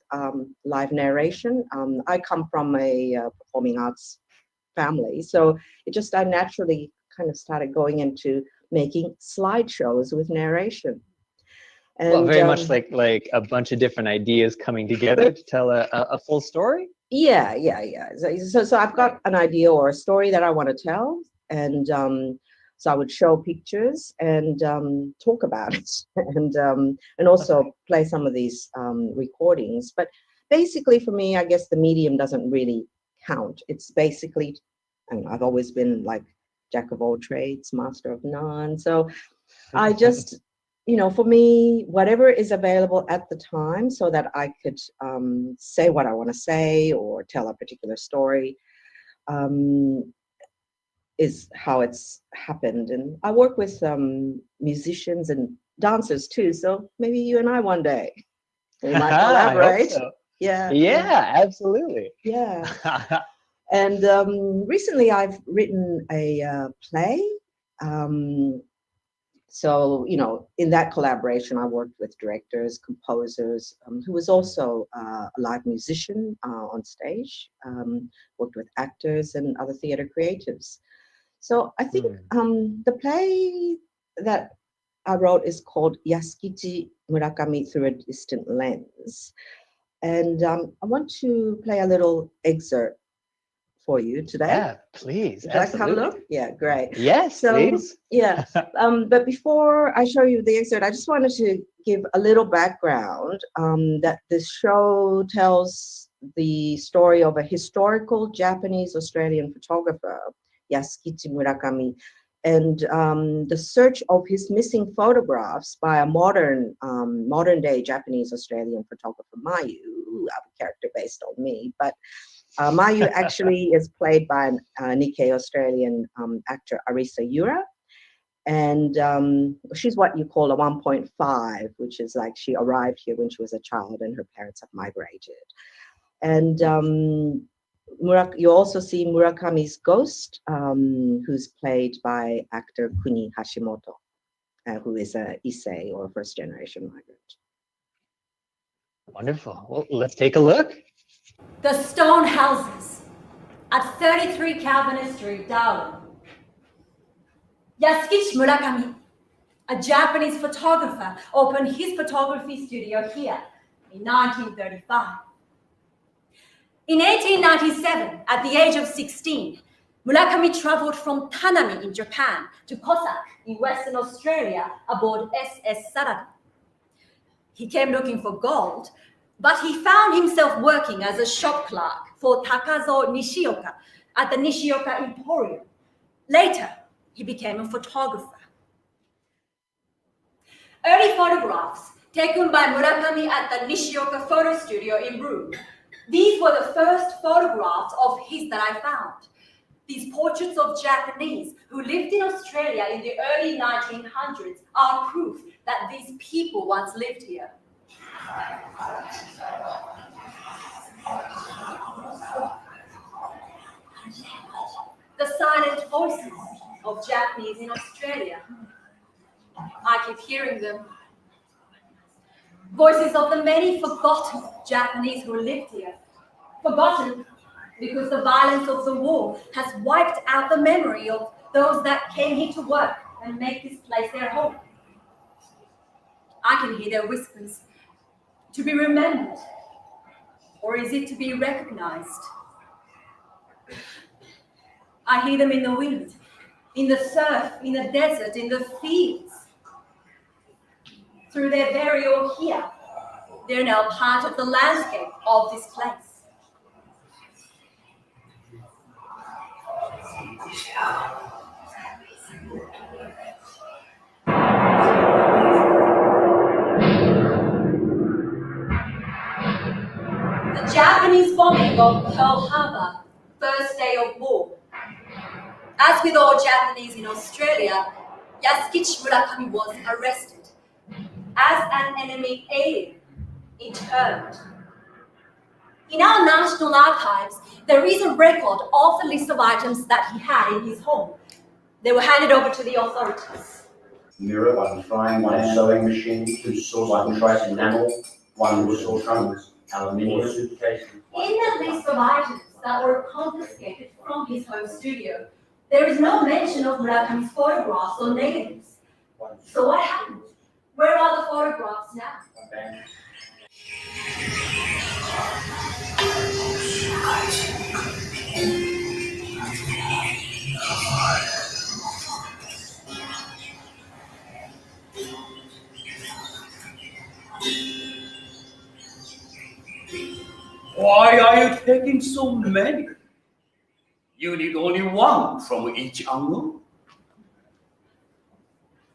live narration. I come from a performing arts family, so I naturally kind of started going into making slideshows with narration. And, well, very much like a bunch of different ideas coming together to tell a full story? Yeah. So I've got an idea or a story that I want to tell, and so I would show pictures and talk about it, and also play some of these recordings. But basically, for me, I guess the medium doesn't really count. It's basically, I've always been like jack of all trades, master of none. So I just, for me, whatever is available at the time, so that I could say what I want to say or tell a particular story, is how it's happened. And I work with musicians and dancers too, so maybe you and I one day we might collaborate. I hope so. Yeah, absolutely. Yeah. And recently I've written a play. So, in that collaboration, I worked with directors, composers, who was also a live musician on stage, worked with actors and other theater creatives. So I think the play that I wrote is called Yasukichi Murakami Through a Distant Lens. And I want to play a little excerpt for you today. Yeah, please. Would you like to have a look? Yeah, great. Yes, please. Yeah. But before I show you the excerpt, I just wanted to give a little background that this show tells the story of a historical Japanese-Australian photographer, Yasukichi Murakami, and the search of his missing photographs by a modern-day Japanese-Australian photographer, Mayu, a character based on me, but Mayu actually is played by a Nikkei Australian actor, Arisa Yura, and she's what you call a 1.5, which is like she arrived here when she was a child and her parents have migrated. And you also see Murakami's ghost, who's played by actor Kuni Hashimoto, who is a Issei or first-generation migrant. Wonderful. Well, let's take a look. The stone houses at 33 Calvin Street, Darwin. Yasukichi Murakami, a Japanese photographer, opened his photography studio here in 1935. In 1897, at the age of 16, Murakami traveled from Tanami in Japan to Cossack in Western Australia aboard SS Sarada. He came looking for gold, but he found himself working as a shop clerk for Takazo Nishioka at the Nishioka Emporium. Later, he became a photographer. Early photographs taken by Murakami at the Nishioka photo studio in Rue. These were the first photographs of his that I found. These portraits of Japanese who lived in Australia in the early 1900s are proof that these people once lived here. The silent voices of Japanese in Australia. I keep hearing them. Voices of the many forgotten Japanese who lived here. Forgotten because the violence of the war has wiped out the memory of those that came here to work and make this place their home. I can hear their whispers. To be remembered, or is it to be recognized? I hear them in the wind, in the surf, in the desert, in the fields. Through their burial here, they're now part of the landscape of this place. The Japanese bombing of Pearl Harbor, first day of war. As with all Japanese in Australia, Yasukichi Murakami was arrested as an enemy alien, interned. In our national archives, there is a record of the list of items that he had in his home. They were handed over to the authorities. Mirror, one frying, one sewing machine, two sauce, one trace enamel, one whistle trunks, aluminium suitcase. In the list of items that were confiscated from his home studio, there is no mention of Murakami's photographs or negatives. So what happened? Where are the photographs now? Why are you taking so many? You need only one from each angle.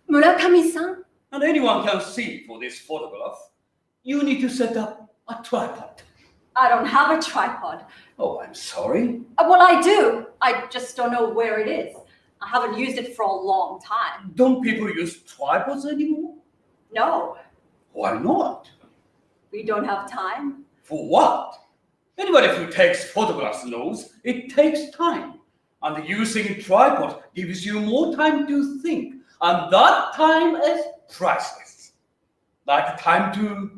Murakami-san? And anyone can see for this photograph. You need to set up a tripod. I don't have a tripod. Oh, I'm sorry. Well, I do. I just don't know where it is. I haven't used it for a long time. Don't people use tripods anymore? No. Why not? We don't have time. For what? Anybody who takes photographs knows it takes time. And using a tripod gives you more time to think. And that time is priceless. Like time to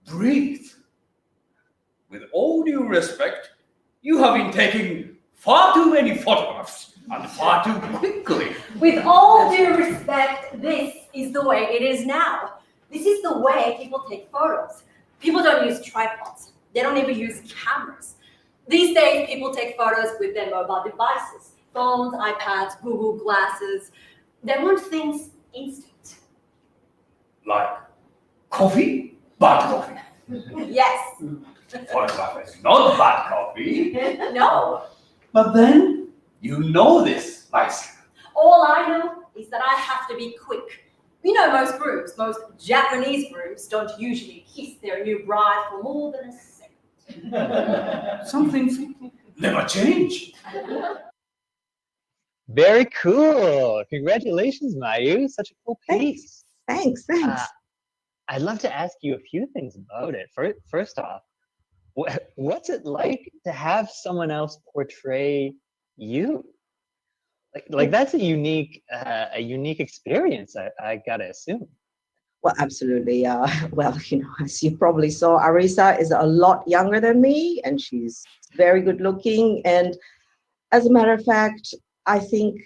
breathe. With all due respect, you have been taking far too many photographs and far too quickly. With all due respect, this is the way it is now. This is the way people take photos. People don't use tripods. They don't even use cameras. These days, people take photos with their mobile devices, phones, iPads, Google Glasses. They want things instant. Like coffee? Bad coffee. Yes. Photograph is not bad coffee. No. But then, you know this, Lysa. All I know is that I have to be quick. You know, most grooms, most Japanese grooms don't usually kiss their new bride for more than a second. Some things never change. Very cool. Congratulations, Mayu. Such a cool piece. Thanks. I'd love to ask you a few things about it. First off, what's it like to have someone else portray you? Like that's a unique experience, I gotta assume. Well, absolutely. Well, as you probably saw, Arisa is a lot younger than me, and she's very good looking. And as a matter of fact, I think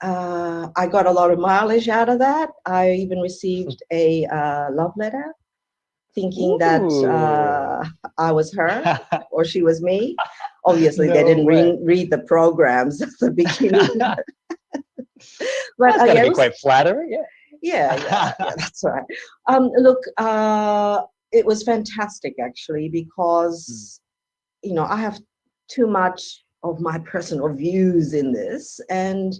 I got a lot of mileage out of that. I even received a love letter thinking that I was her or she was me. Obviously, they didn't read the programs at the beginning. But that's got to be quite flattering. Yeah, that's right. Look, it was fantastic actually because, I have too much of my personal views in this, and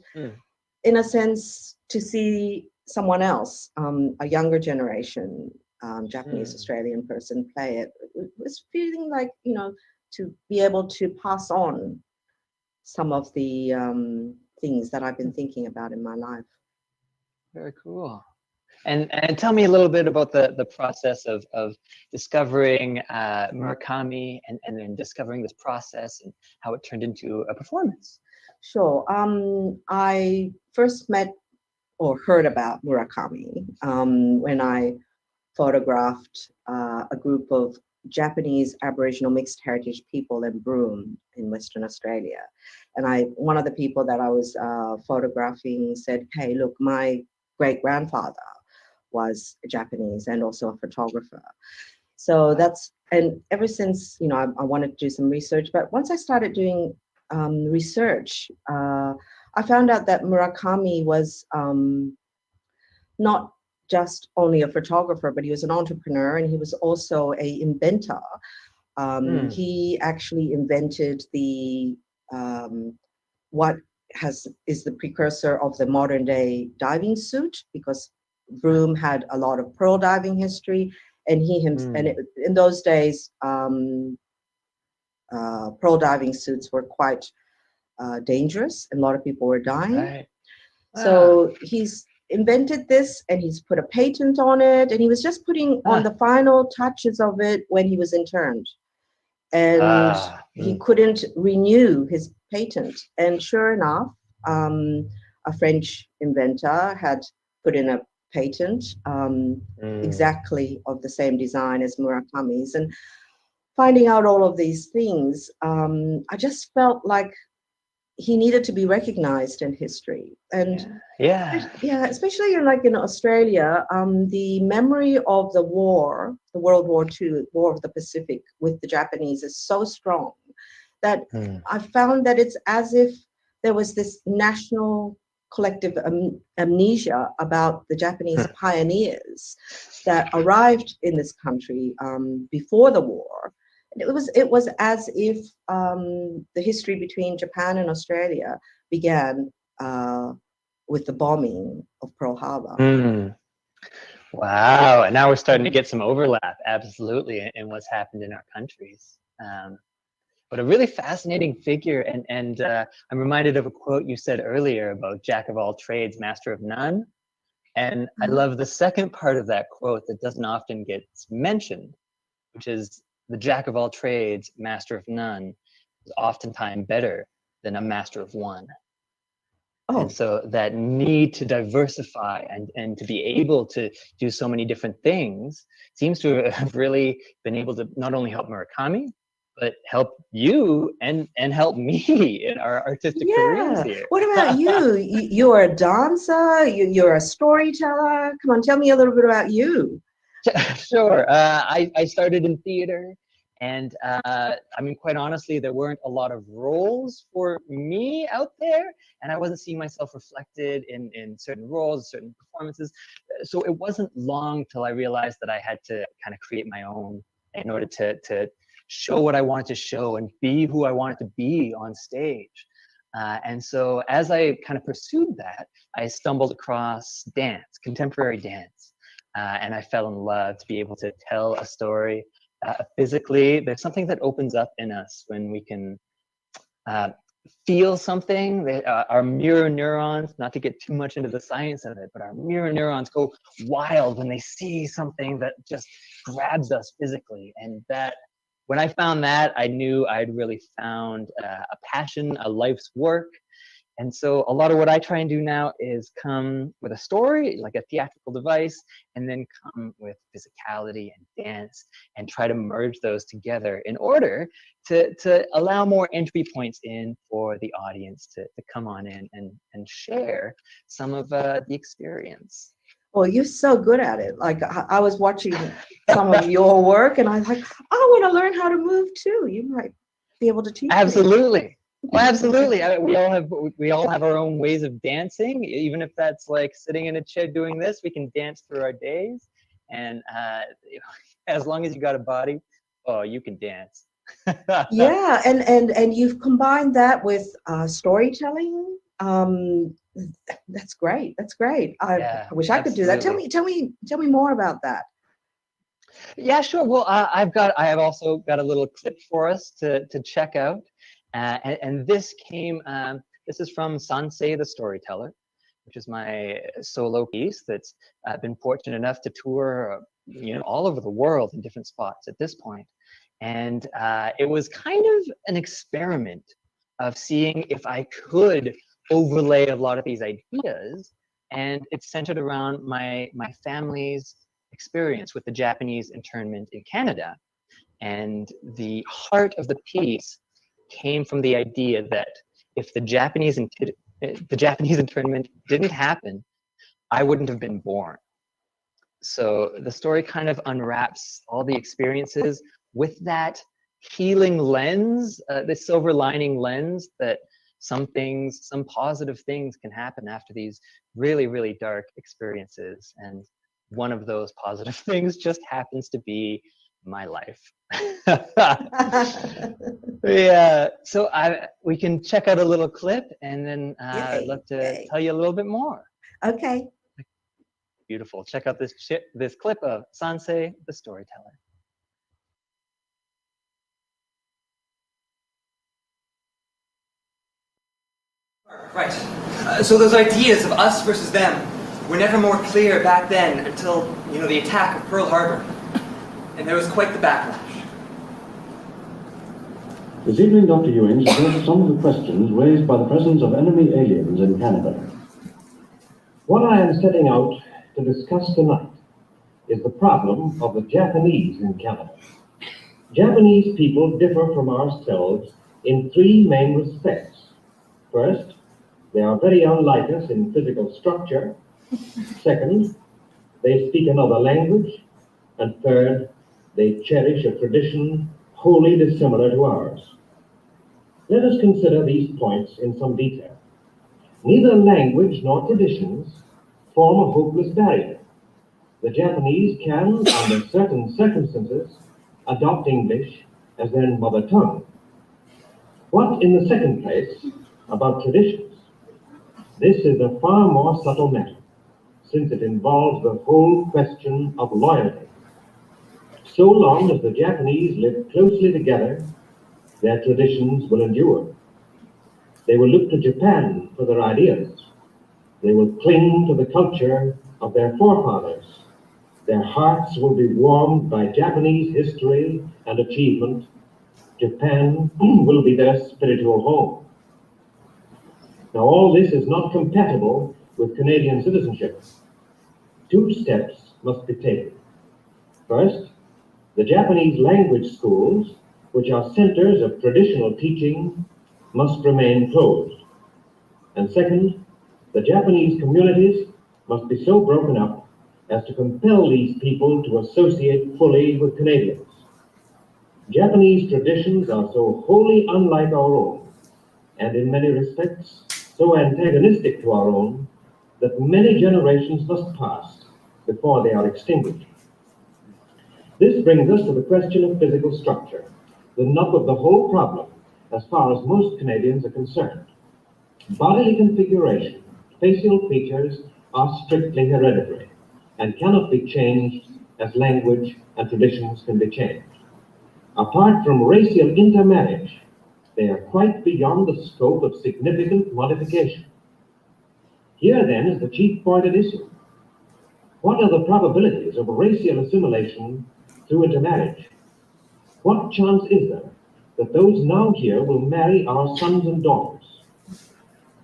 in a sense, to see someone else, a younger generation, Japanese Australian person play it, it was feeling like, to be able to pass on some of the things that I've been thinking about in my life. Very cool. And tell me a little bit about the process of discovering Murakami and then discovering this process and how it turned into a performance. Sure. I first met or heard about Murakami when I photographed a group of Japanese Aboriginal mixed heritage people in Broome in Western Australia. And one of the people that I was photographing said, hey, look, my great-grandfather was Japanese and also a photographer. So and ever since, I wanted to do some research, but once I started doing research, I found out that Murakami was not just only a photographer, but he was an entrepreneur and he was also an inventor. He actually invented the what is the precursor of the modern day diving suit, because Broome had a lot of pearl diving history, and in those days, pearl diving suits were quite dangerous, and a lot of people were dying. Right. So he's invented this, and he's put a patent on it, and he was just putting on the final touches of it when he was interned, and he couldn't renew his patent. And sure enough, a French inventor had put in a patent exactly of the same design as Murakami's. And finding out all of these things, I just felt like he needed to be recognized in history. And especially in Australia, the memory of the war, the World War II, War of the Pacific with the Japanese is so strong that I found that it's as if there was this national collective amnesia about the Japanese pioneers that arrived in this country before the war. It was as if the history between Japan and Australia began with the bombing of Pearl Harbor. Wow, and now we're starting to get some overlap, absolutely, in what's happened in our countries. But a really fascinating figure, and I'm reminded of a quote you said earlier about Jack of all trades, master of none. And I love the second part of that quote that doesn't often get mentioned, which is the Jack of all trades, master of none, is oftentimes better than a master of one. And so that need to diversify and to be able to do so many different things seems to have really been able to not only help Murakami, but help you and help me in our artistic careers here. What about you? You're a dancer, you're a storyteller. Come on, tell me a little bit about you. Sure. I started in theater, and I mean, quite honestly, there weren't a lot of roles for me out there, and I wasn't seeing myself reflected in certain roles, certain performances. So it wasn't long till I realized that I had to kind of create my own in order to show what I wanted to show and be who I wanted to be on stage. And so as I kind of pursued that, I stumbled across dance, contemporary dance. And I fell in love to be able to tell a story physically. There's something that opens up in us when we can feel something. Our mirror neurons, not to get too much into the science of it, but our mirror neurons go wild when they see something that just grabs us physically. And that, when I found that, I knew I'd really found a passion, a life's work And so a lot of what I try and do now is come with a story, like a theatrical device, and then come with physicality and dance and try to merge those together in order to allow more entry points in for the audience to come on in and share some of the experience. Well, you're so good at it. Like I was watching some of your work and I was like, I want to learn how to move too. You might be able to teach me. Absolutely. Well, absolutely. We all have our own ways of dancing. Even if that's like sitting in a chair doing this, we can dance through our days. And as long as you got a body, oh, you can dance. Yeah, and you've combined that with storytelling. That's great. That's great. I wish I could do that. Tell me more about that. Yeah, sure. Well, I have also got a little clip for us to check out. And this came, this is from Sansei the Storyteller, which is my solo piece that's been fortunate enough to tour, all over the world in different spots at this point. And it was kind of an experiment of seeing if I could overlay a lot of these ideas, and it's centered around my family's experience with the Japanese internment in Canada. And the heart of the piece came from the idea that if the Japanese internment didn't happen, I wouldn't have been born. So the story kind of unwraps all the experiences with that healing lens, the silver lining lens that some positive things can happen after these really, really dark experiences. And one of those positive things just happens to be my life. Yeah, so we can check out a little clip, and then I'd love to tell you a little bit more. Okay. Beautiful. Check out this clip of Sansei the Storyteller. Right. So those ideas of us versus them were never more clear back then until, the attack of Pearl Harbor. And there was quite the backlash. This evening, Dr. Ewing addressed some of the questions raised by the presence of enemy aliens in Canada. What I am setting out to discuss tonight is the problem of the Japanese in Canada. Japanese people differ from ourselves in three main respects. First, they are very unlike us in physical structure. Second, they speak another language. And third, they cherish a tradition wholly dissimilar to ours. Let us consider these points in some detail. Neither language nor traditions form a hopeless barrier. The Japanese can, under certain circumstances, adopt English as their mother tongue. What, in the second place, about traditions? This is a far more subtle matter, since it involves the whole question of loyalty. So long as the Japanese live closely together, their traditions will endure. They will look to Japan for their ideas. They will cling to the culture of their forefathers. Their hearts will be warmed by Japanese history and achievement. Japan will be their spiritual home. Now, all this is not compatible with Canadian citizenship. Two steps must be taken. First, the Japanese language schools, which are centers of traditional teaching, must remain closed. And second, the Japanese communities must be so broken up as to compel these people to associate fully with Canadians. Japanese traditions are so wholly unlike our own, and in many respects so antagonistic to our own, that many generations must pass before they are extinguished. This brings us to the question of physical structure, the nub of the whole problem as far as most Canadians are concerned. Bodily configuration, facial features are strictly hereditary and cannot be changed as language and traditions can be changed. Apart from racial intermarriage, they are quite beyond the scope of significant modification. Here then is the chief point at issue. What are the probabilities of racial assimilation through intermarriage? What chance is there that those now here will marry our sons and daughters?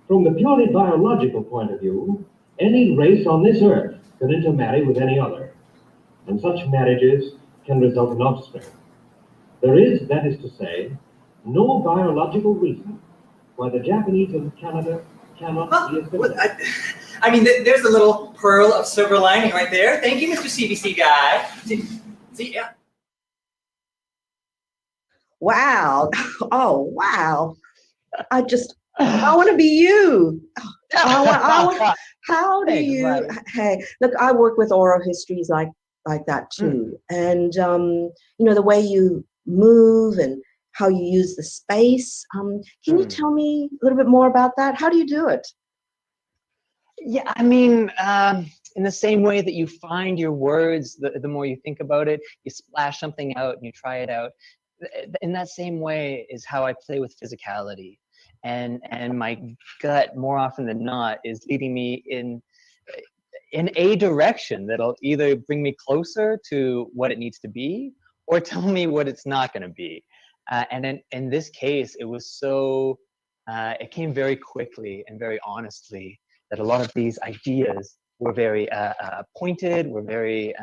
From the purely biological point of view, any race on this earth can intermarry with any other, and such marriages can result in offspring. There is, that is to say, no biological reason why the Japanese in Canada cannot be assimilated. I mean, there's a little pearl of silver lining right there. Thank you, Mr. CBC guy. See, yeah. Wow. Oh, wow. I want to be you. How do you, hey, look, I work with oral histories like that too. And, you know, the way you move and how you use the space. Can you tell me a little bit more about that? How do you do it? Yeah, I mean, in the same way that you find your words, the more you think about it, you splash something out and you try it out. In that same way is how I play with physicality. And my gut, more often than not, is leading me in a direction that'll either bring me closer to what it needs to be or tell me what it's not going to be. And in this case, it was so, it came very quickly and very honestly that a lot of these ideas were very pointed, were very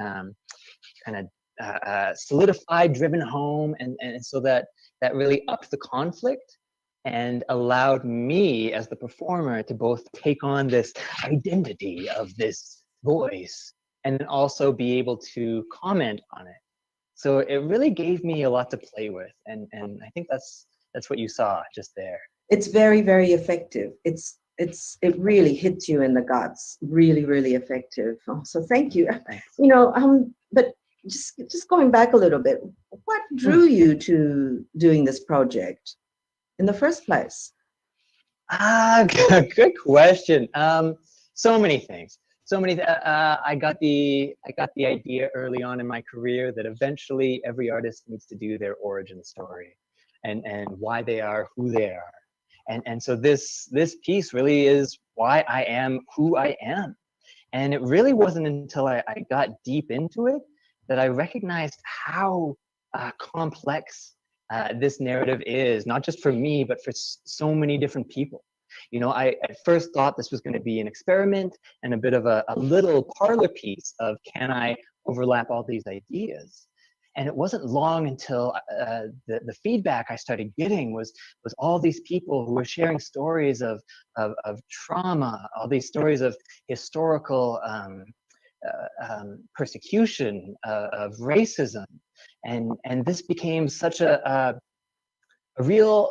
kind of solidified, driven home, and so that really upped the conflict and allowed me as the performer to both take on this identity of this voice and then also be able to comment on it. So it really gave me a lot to play with, and I think that's what you saw just there. It's very, very effective. It really hits you in the guts. Really, really effective. Oh, so thank you. Thanks. You know, but just going back a little bit, what drew you to doing this project in the first place? Good question. So many things. I got the idea early on in my career that eventually every artist needs to do their origin story and why they are who they are. And so this piece really is why I am who I am. And it really wasn't until I got deep into it that I recognized how complex this narrative is, not just for me, but for so many different people. You know, I at first thought this was going to be an experiment and a bit of a little parlor piece of, can I overlap all these ideas? And it wasn't long until the feedback I started getting was all these people who were sharing stories of trauma, all these stories of historical persecution, of racism, and this became such a real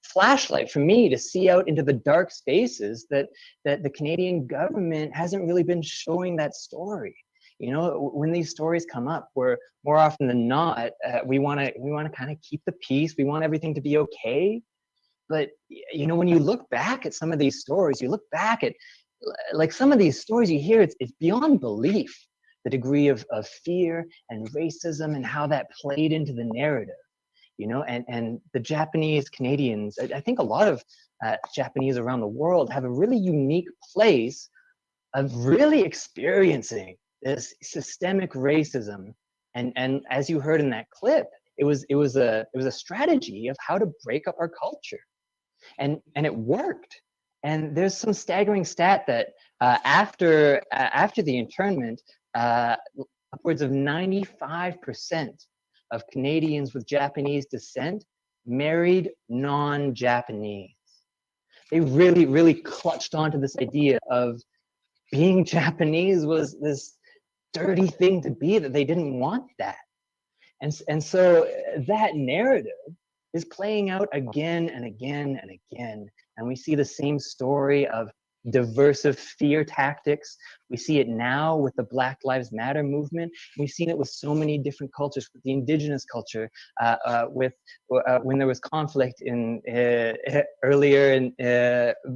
flashlight for me to see out into the dark spaces that the Canadian government hasn't really been showing that story. You know, when these stories come up, we're more often than not, we want to kind of keep the peace. We want everything to be okay. But you know, when you look back at some of these stories, you look back at like some of these stories you hear, it's beyond belief, the degree of fear and racism and how that played into the narrative. You know, and the Japanese Canadians, I think a lot of Japanese around the world have a really unique place of really experiencing this systemic racism, and as you heard in that clip, it was a strategy of how to break up our culture, and it worked. And there's some staggering stat that after the internment, upwards of 95% of Canadians with Japanese descent married non-Japanese. They really clutched onto this idea of being Japanese was this dirty thing to be, that they didn't want that. And so that narrative is playing out again and again and again. And we see the same story of diversive fear tactics. We see it now with the Black Lives Matter movement. We've seen it with so many different cultures, with the Indigenous culture, when there was conflict in earlier in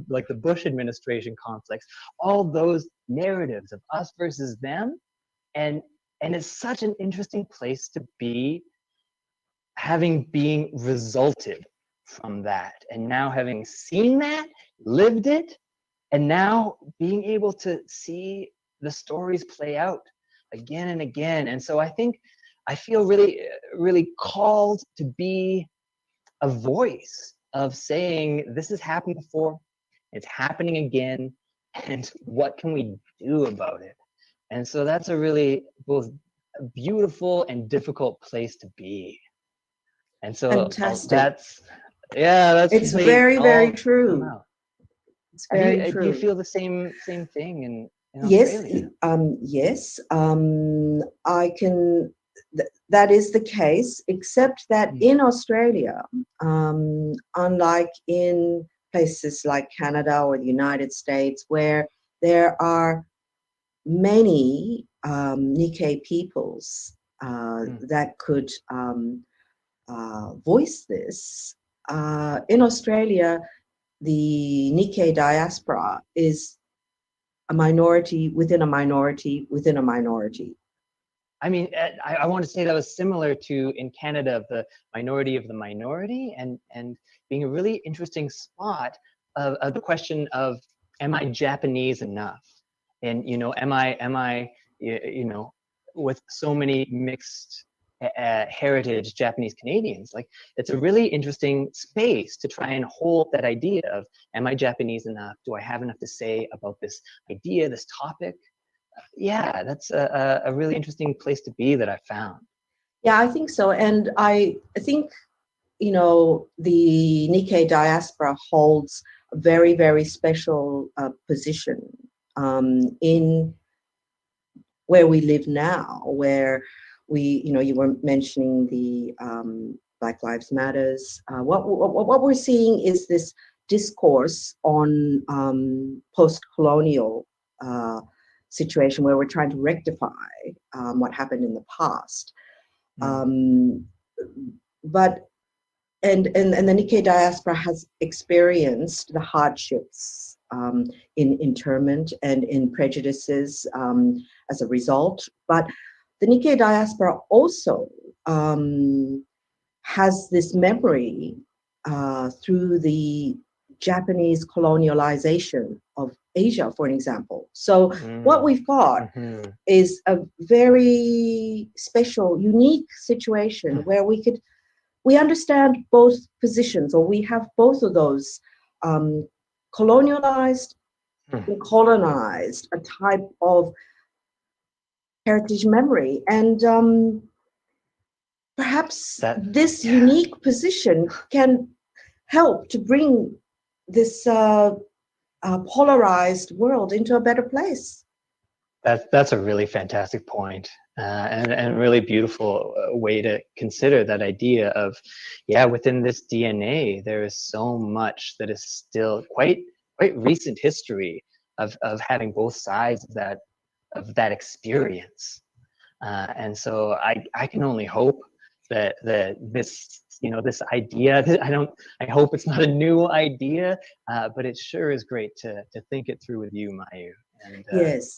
like the Bush administration conflicts, all those narratives of us versus them. And it's such an interesting place to be, having been resulted from that, and now having seen that, lived it, and now being able to see the stories play out again and again. And so I feel really called to be a voice of saying this has happened before, it's happening again, and what can we do about it? And so that's a really both beautiful and difficult place to be. And so Fantastic. that's It's very, very true. It's very do true. you feel the same thing in Yes, Australia? yes, I can. That is the case, except that in Australia, unlike in places like Canada or the United States, where there are many Nikkei peoples that could voice this, in Australia, the Nikkei diaspora is a minority within a minority within a minority. I mean, I want to say that was similar to in Canada, the minority of the minority, and being a really interesting spot of the question of, am I Japanese enough? And, you know, am I, you know, with so many mixed heritage Japanese Canadians, like it's a really interesting space to try and hold that idea of, am I Japanese enough? Do I have enough to say about this idea, this topic? Yeah, that's a really interesting place to be that I found. Yeah, I think so. And I think, you know, the Nikkei diaspora holds a very, very special position in where we live now, where we, you know, you were mentioning the Black Lives Matters. What we're seeing is this discourse on post-colonial situation where we're trying to rectify what happened in the past. But the Nikkei diaspora has experienced the hardships in internment and in prejudices as a result. But the Nikkei diaspora also has this memory through the Japanese colonialization of Asia, for an example. So what we've got is a very special, unique situation where we understand both positions, or we have both of those, colonialized and colonized, a type of heritage memory. And perhaps this unique position can help to bring this polarized world into a better place. That's a really fantastic point, and really beautiful way to consider that idea of, yeah, within this DNA, there is so much that is still quite recent history of having both sides of that experience, and so I can only hope that this, you know, this idea, I hope it's not a new idea, but it sure is great to think it through with you, Mayu. And,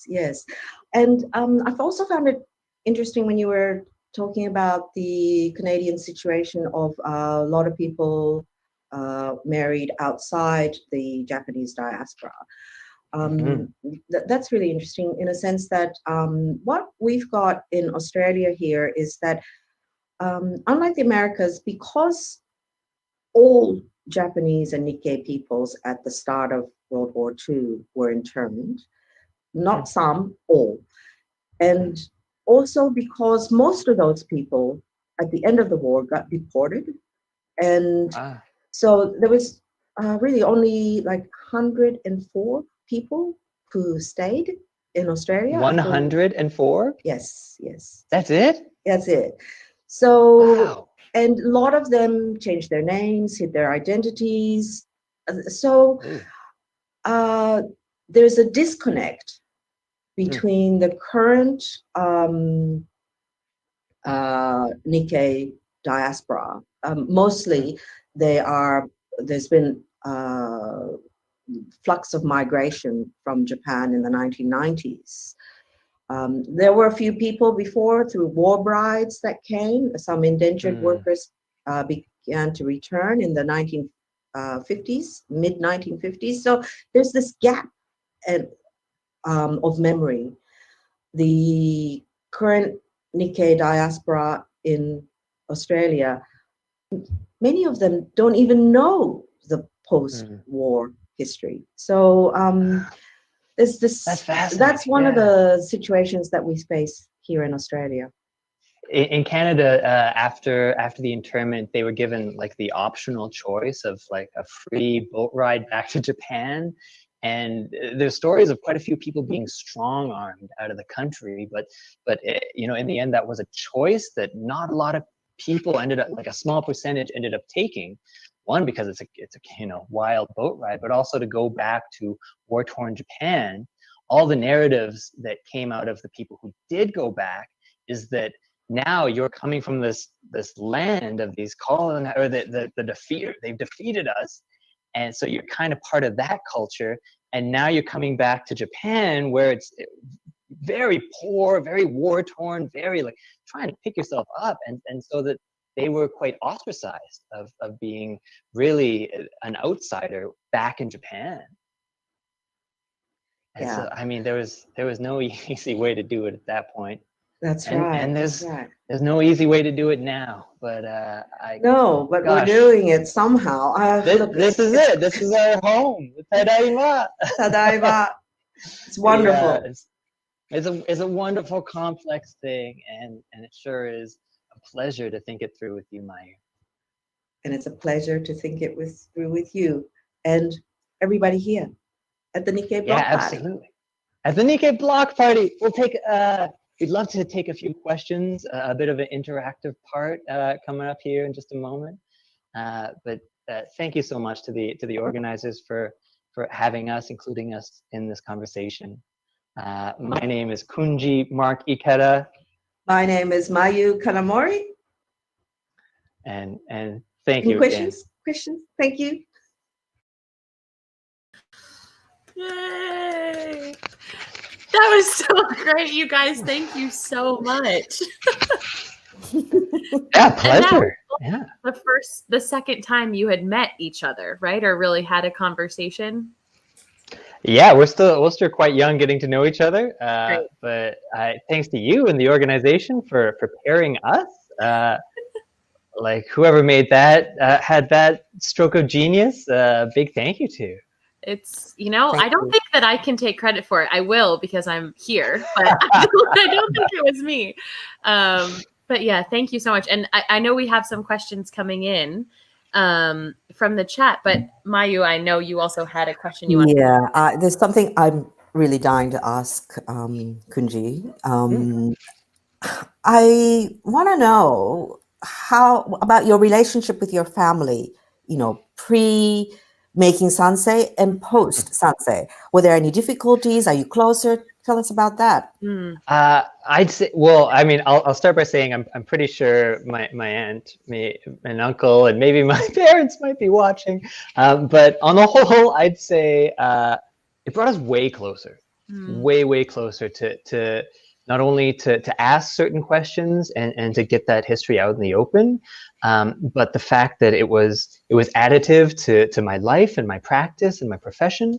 yes. And I've also found it interesting when you were talking about the Canadian situation of a lot of people married outside the Japanese diaspora. That's really interesting in a sense that what we've got in Australia here is that unlike the Americas, because all Japanese and Nikkei peoples at the start of World War II were interned, not some, all. And also because most of those people at the end of the war got deported. And so there was really only like 104 people who stayed in Australia. 104? Yes. That's it? That's it. So, and a lot of them changed their names, hid their identities. So there's a disconnect between the current Nikkei diaspora. Mostly there's been flux of migration from Japan in the 1990s. There were a few people before through war brides that came. Some indentured workers began to return in the 1950s, mid 1950s. So there's this gap of memory. The current Nikkei diaspora in Australia many of them don't even know the post-war history. So there's this. That's one of the situations that we face here in Australia. In Canada, after the internment, they were given like the optional choice of like a free boat ride back to Japan. And there's stories of quite a few people being strong-armed out of the country, but you know, in the end, that was a choice that not a lot of people ended up, like a small percentage ended up taking. One, because it's a you know, wild boat ride, but also to go back to war-torn Japan. All the narratives that came out of the people who did go back is that now you're coming from this land of these or the defeater. They've defeated us. And so you're kind of part of that culture. And now you're coming back to Japan where it's very poor, very war-torn, very like trying to pick yourself up. And so that they were quite ostracized of being really an outsider back in Japan. And so, I mean, there was no easy way to do it at that point. That's right. And there's no easy way to do it now, but we're doing it somehow. This is it. This is our home. Tadaima. Tadaima. It's wonderful. Yeah, it's a wonderful, complex thing, and it sure is a pleasure to think it through with you, Mayu. And it's a pleasure to think it through with you and everybody here at the Nikkei Block Party. Yeah, absolutely. At the Nikkei Block Party, we'll take. We'd love to take a few questions, a bit of an interactive part coming up here in just a moment. But thank you so much to the organizers for having us, including us in this conversation. My name is Kunji Ikeda. My name is Mayu Kanamori. And thank you. Questions? Questions? Thank you. Yay! That was so great, you guys. Thank you so much. Yeah, pleasure. Yeah. The second time you had met each other, right? Or really had a conversation? Yeah, we're still quite young getting to know each other. But thanks to you and the organization for pairing us. Like whoever made that, had that stroke of genius, big thank you to. It's, you know, I don't think that I can take credit for it. I will because I'm here, but I don't think it was me. But yeah, thank you so much. And I know we have some questions coming in from the chat, but Mayu, I know you also had a question you wanted to there's something I'm really dying to ask Kunji. I want to know about your relationship with your family, you know, making sansei and post sansei. Were there any difficulties? Are you closer? Tell us about that. I'd say, well, I mean, I'll start by saying I'm pretty sure my aunt, and uncle, and maybe my parents might be watching. But on the whole, I'd say it brought us way closer, way closer to not only to ask certain questions and to get that history out in the open, but the fact that it was additive to my life and my practice and my profession.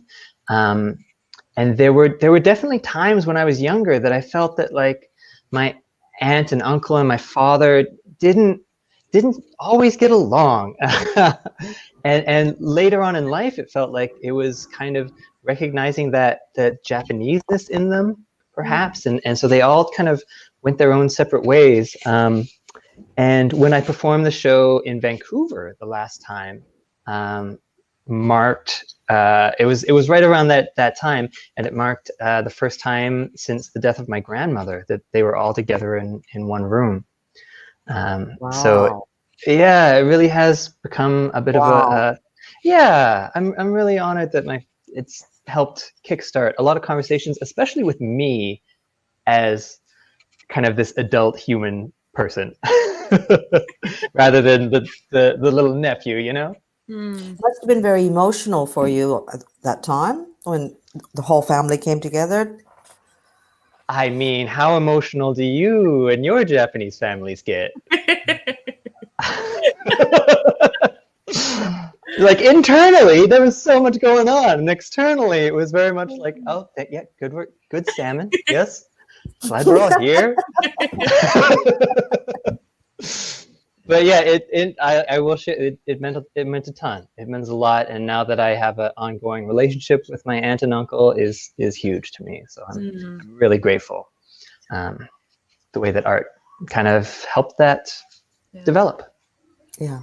And there were definitely times when I was younger that I felt that like my aunt and uncle and my father didn't always get along. and later on in life, it felt like it was kind of recognizing that Japaneseness in them, perhaps. And so they all kind of went their own separate ways. And when I performed the show in Vancouver the last time, marked, it was right around that time, and it marked the first time since the death of my grandmother that they were all together in one room. Wow. So yeah, it really has become a bit of a I'm really honored that it's helped kickstart a lot of conversations, especially with me as kind of this adult human person rather than the little nephew, you know. Must have been very emotional for you at that time when the whole family came together. I mean, how emotional do you and your Japanese families get? Like internally, there was so much going on, and externally, it was very much like, oh, yeah, good work, good salmon, yes, glad we're all here. But yeah, I will share, it meant a ton. It meant a lot, and now that I have an ongoing relationship with my aunt and uncle is huge to me. So I'm really grateful. The way that art kind of helped that develop. Yeah.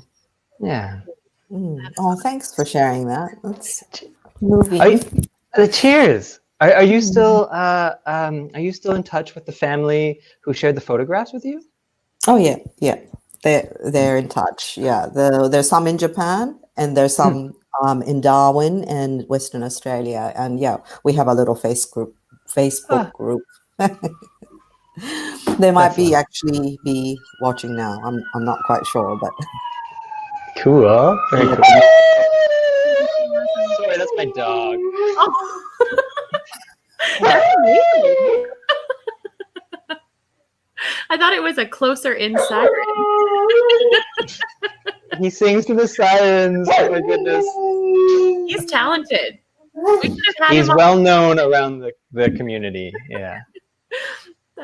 Yeah. Oh, thanks for sharing that. That's moving. Cheers. Are you still in touch with the family who shared the photographs with you? Oh yeah. They're in touch. Yeah. There's some in Japan and there's some in Darwin and Western Australia. And yeah, we have a little Facebook group. They might actually be watching now. I'm not quite sure, but cool. Very cool. Sorry, that's my dog. I thought it was a closer in siren. He sings to the sirens. Oh my goodness. He's talented. We should have had He's him well known around the community. Yeah.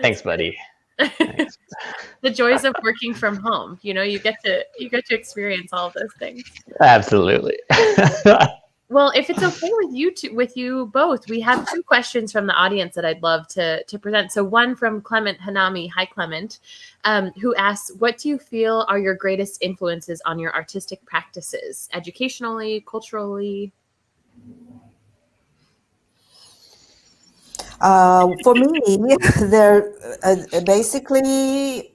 Thanks, buddy. Thanks. The joys of working from home. You know, you get to experience all of those things. Absolutely. Well, if it's okay with you both, we have two questions from the audience that I'd love to present. So one from Clement Hanami, hi Clement, who asks, what do you feel are your greatest influences on your artistic practices, educationally, culturally? For me, they're basically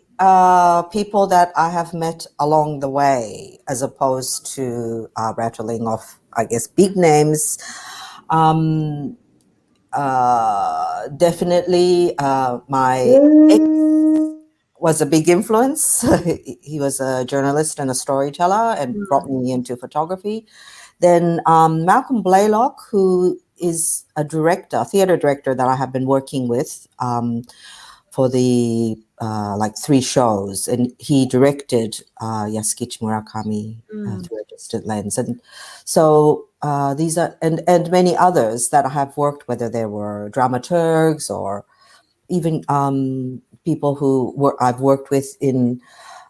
people that I have met along the way, as opposed to rattling off, I guess, big names. Definitely, my ex was a big influence. He was a journalist and a storyteller and brought me into photography. Then Malcolm Blaylock, who is a theater director that I have been working with for the like 3 shows, and he directed Yasukichi Murakami through a distant lens, and so these are and many others that I have worked, whether they were dramaturgs or even people who I've worked with in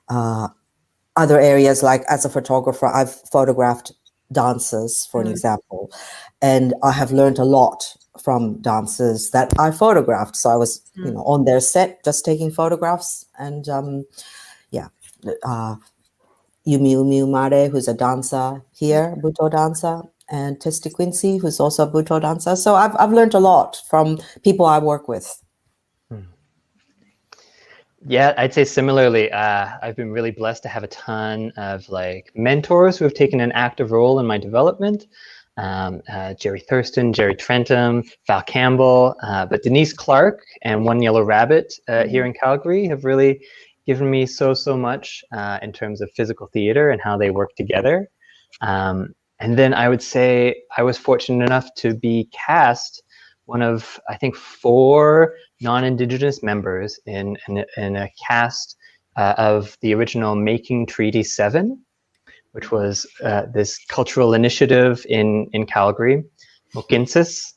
other areas. Like as a photographer, I've photographed dancers, for an example, and I have learned a lot from dancers that I photographed. So I was, on their set, just taking photographs. And Yumi Umare, who's a dancer here, Buto dancer, and Testi Quincy, who's also a Buto dancer. So I've learned a lot from people I work with. Yeah, I'd say similarly. I've been really blessed to have a ton of like mentors who have taken an active role in my development. Jerry Thurston, Jerry Trentham, Val Campbell, but Denise Clark and One Yellow Rabbit here in Calgary have really given me so much in terms of physical theater and how they work together. And then I would say I was fortunate enough to be cast one of, I think, 4 non-Indigenous members in a cast of the original Making Treaty 7, which was this cultural initiative in Calgary, Mokinsis,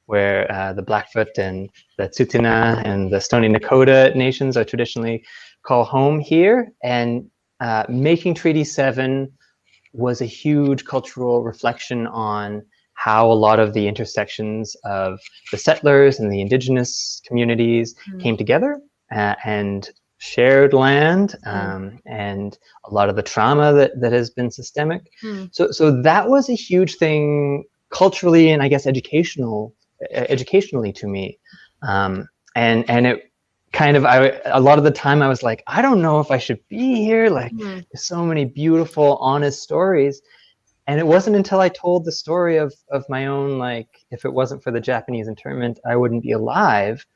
where the Blackfoot and the Tsuut'ina and the Stoney Nakoda nations are traditionally called home here. And Making Treaty 7 was a huge cultural reflection on how a lot of the intersections of the settlers and the Indigenous communities came together and shared land, and a lot of the trauma that has been systemic. So that was a huge thing culturally and I guess educationally to me. And it kind of, a lot of the time I was like, I don't know if I should be here. Like there's so many beautiful, honest stories. And it wasn't until I told the story of my own, like, if it wasn't for the Japanese internment, I wouldn't be alive,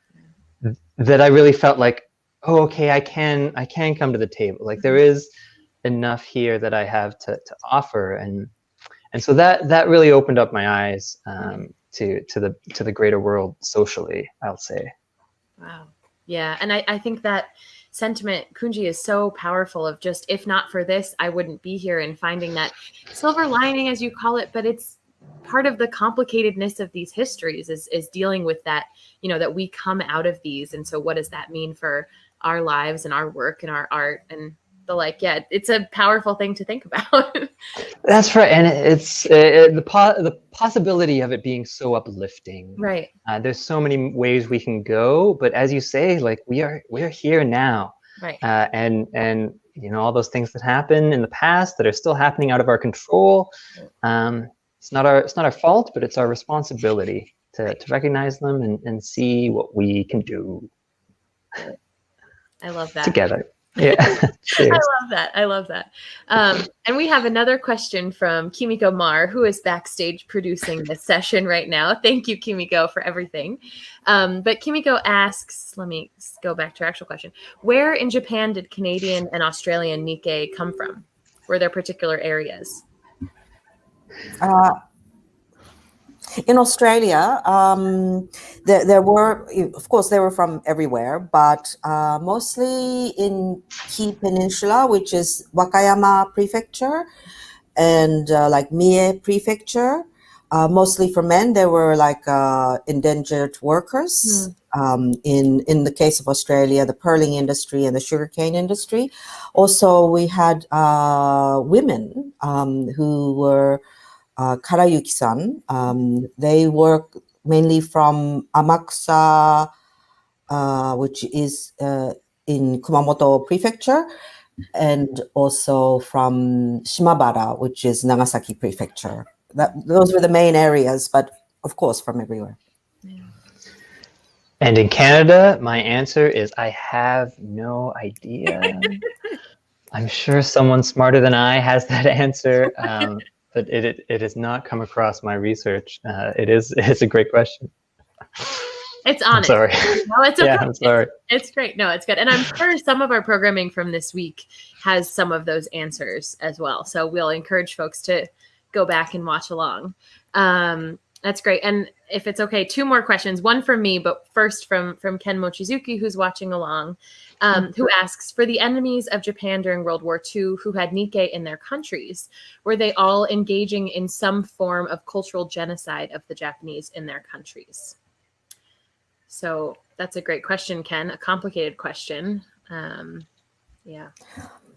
that I really felt like, oh, okay, I can come to the table. Like there is enough here that I have to offer. And so that really opened up my eyes to the greater world socially, I'll say. Wow. Yeah. And I think that sentiment, Kunji, is so powerful of just, if not for this, I wouldn't be here, and finding that silver lining, as you call it, but it's part of the complicatedness of these histories is dealing with that, that we come out of these. And so what does that mean for our lives and our work and our art? And yeah, it's a powerful thing to think about. That's right, and it's the possibility of it being so uplifting. Right. There's so many ways we can go, but as you say, like we're here now, right? And all those things that happened in the past that are still happening out of our control. It's not our fault, but it's our responsibility to recognize them and see what we can do. I love that. Together. Yeah. I love that. And we have another question from Kimiko Mar, who is backstage producing this session right now. Thank you, Kimiko, for everything. But Kimiko asks, let me go back to our actual question. Where in Japan did Canadian and Australian Nikkei come from? Were there particular areas? In Australia, there were, of course, they were from everywhere, but mostly in Kii Peninsula, which is Wakayama Prefecture, and like Mie Prefecture. Mostly for men, they were like indentured workers. In the case of Australia, the pearling industry and the sugarcane industry. Also, we had women who were Karayuki-san. They work mainly from Amakusa, which is in Kumamoto Prefecture, and also from Shimabara, which is Nagasaki Prefecture. Those were the main areas, but of course from everywhere. And in Canada, my answer is I have no idea. I'm sure someone smarter than I has that answer. But it has not come across my research. It's a great question. It's honest. I'm sorry. No, it's okay. Yeah, I'm sorry. It's great. No, it's good. And I'm sure some of our programming from this week has some of those answers as well. So we'll encourage folks to go back and watch along. That's great. And if it's okay, 2 more questions. One from me, but first from Ken Mochizuki, who's watching along, who asks, for the enemies of Japan during World War II who had Nikkei in their countries, were they all engaging in some form of cultural genocide of the Japanese in their countries? So that's a great question, Ken. A complicated question. Yeah.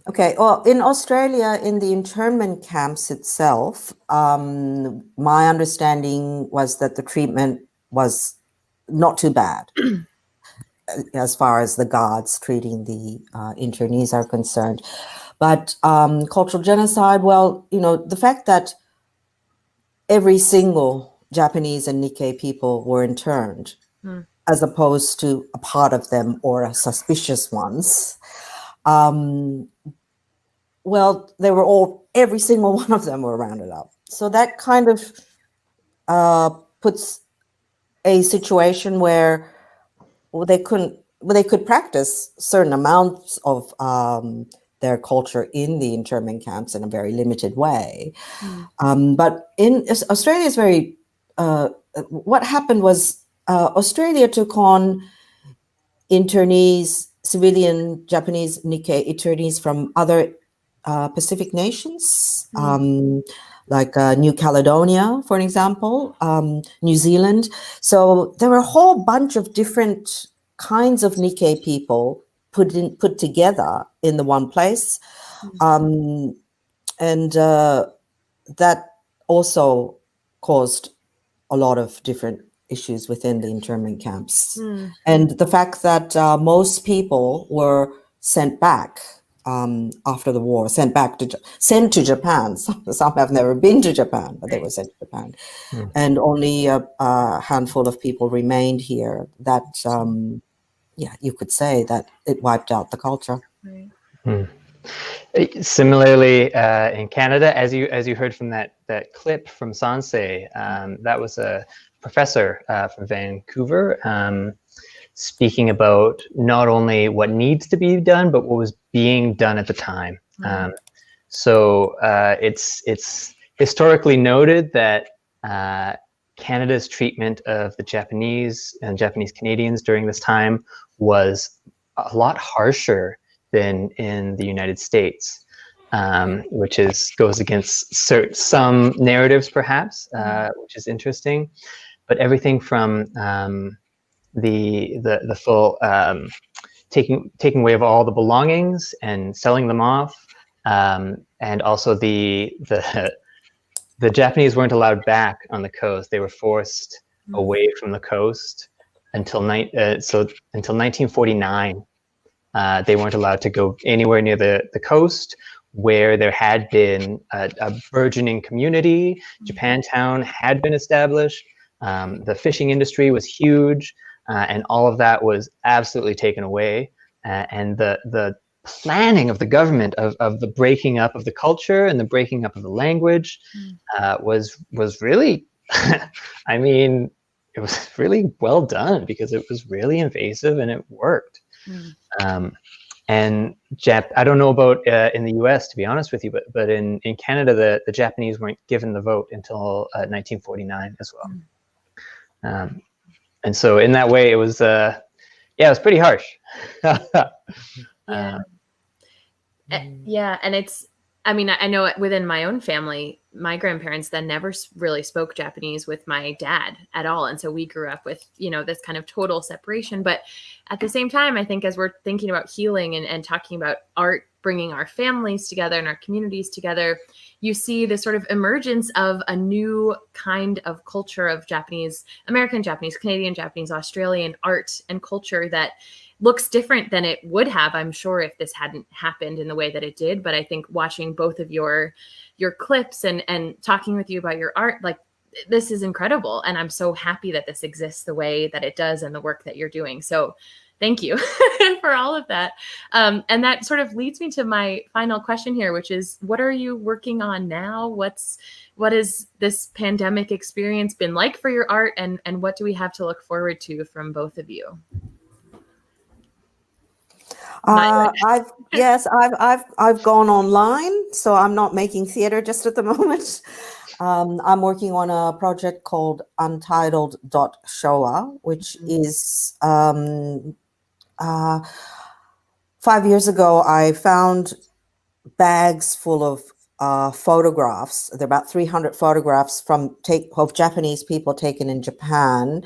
Okay, well, in Australia, in the internment camps itself, my understanding was that the treatment was not too bad as far as the guards treating the internees are concerned. But cultural genocide, well, the fact that every single Japanese and Nikkei people were interned, as opposed to a part of them or suspicious ones, well, they were every single one of them were rounded up. So that kind of puts a situation where they could practice certain amounts of their culture in the internment camps in a very limited way. But in Australia is very, what happened was Australia took on internees, civilian Japanese Nikkei internees from other Pacific nations, like New Caledonia, for example, New Zealand. So there were a whole bunch of different kinds of Nikkei people put together in the one place. And that also caused a lot of different issues within the internment camps. And the fact that most people were sent back after the war, sent to Japan. Some have never been to Japan, but they were sent to Japan. And only a handful of people remained here. That, you could say that it wiped out the culture. Similarly, in Canada, as you heard from that clip from Sansei, that was a professor from Vancouver, speaking about not only what needs to be done, but what was being done at the time. So it's historically noted that Canada's treatment of the Japanese and Japanese Canadians during this time was a lot harsher than in the United States, which goes against some narratives, perhaps, which is interesting. But everything from the full taking away of all the belongings and selling them off. And also the Japanese weren't allowed back on the coast. They were forced away from the coast until 1949. They weren't allowed to go anywhere near the coast, where there had been a burgeoning community. Japantown had been established. The fishing industry was huge, and all of that was absolutely taken away. And the planning of the government of the breaking up of the culture and the breaking up of the language was really, I mean, it was really well done, because it was really invasive and it worked. And I don't know about in the US, to be honest with you, but in Canada, the Japanese weren't given the vote until 1949 as well. And so in that way, it was, it was pretty harsh. Yeah, and it's, I mean, I know within my own family, my grandparents then never really spoke Japanese with my dad at all. And so we grew up with, this kind of total separation. But at the same time, I think as we're thinking about healing and talking about art, bringing our families together and our communities together, you see the sort of emergence of a new kind of culture of Japanese, American Japanese, Canadian Japanese, Australian art and culture that looks different than it would have, I'm sure, if this hadn't happened in the way that it did. But I think watching both of your clips and talking with you about your art, like, this is incredible. And I'm so happy that this exists the way that it does and the work that you're doing. So thank you for all of that. And that sort of leads me to my final question here, which is, what are you working on now? What has this pandemic experience been like for your art, and what do we have to look forward to from both of you? I've gone online, so I'm not making theater just at the moment. I'm working on a project called Untitled.Showa, which is 5 years ago, I found bags full of photographs. There are about 300 photographs of Japanese people taken in Japan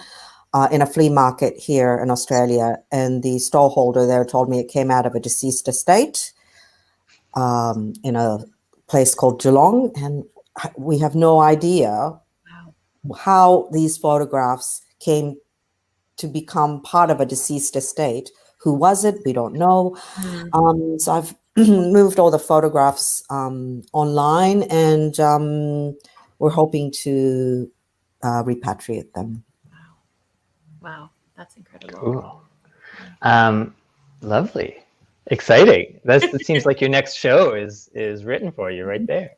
in a flea market here in Australia. And the stallholder there told me it came out of a deceased estate in a place called Geelong. And we have no idea how these photographs came to become part of a deceased estate. Who was it? We don't know. So I've moved all the photographs online, and we're hoping to repatriate them. Wow, that's incredible. Cool. Lovely. Exciting. That seems like your next show is written for you right there.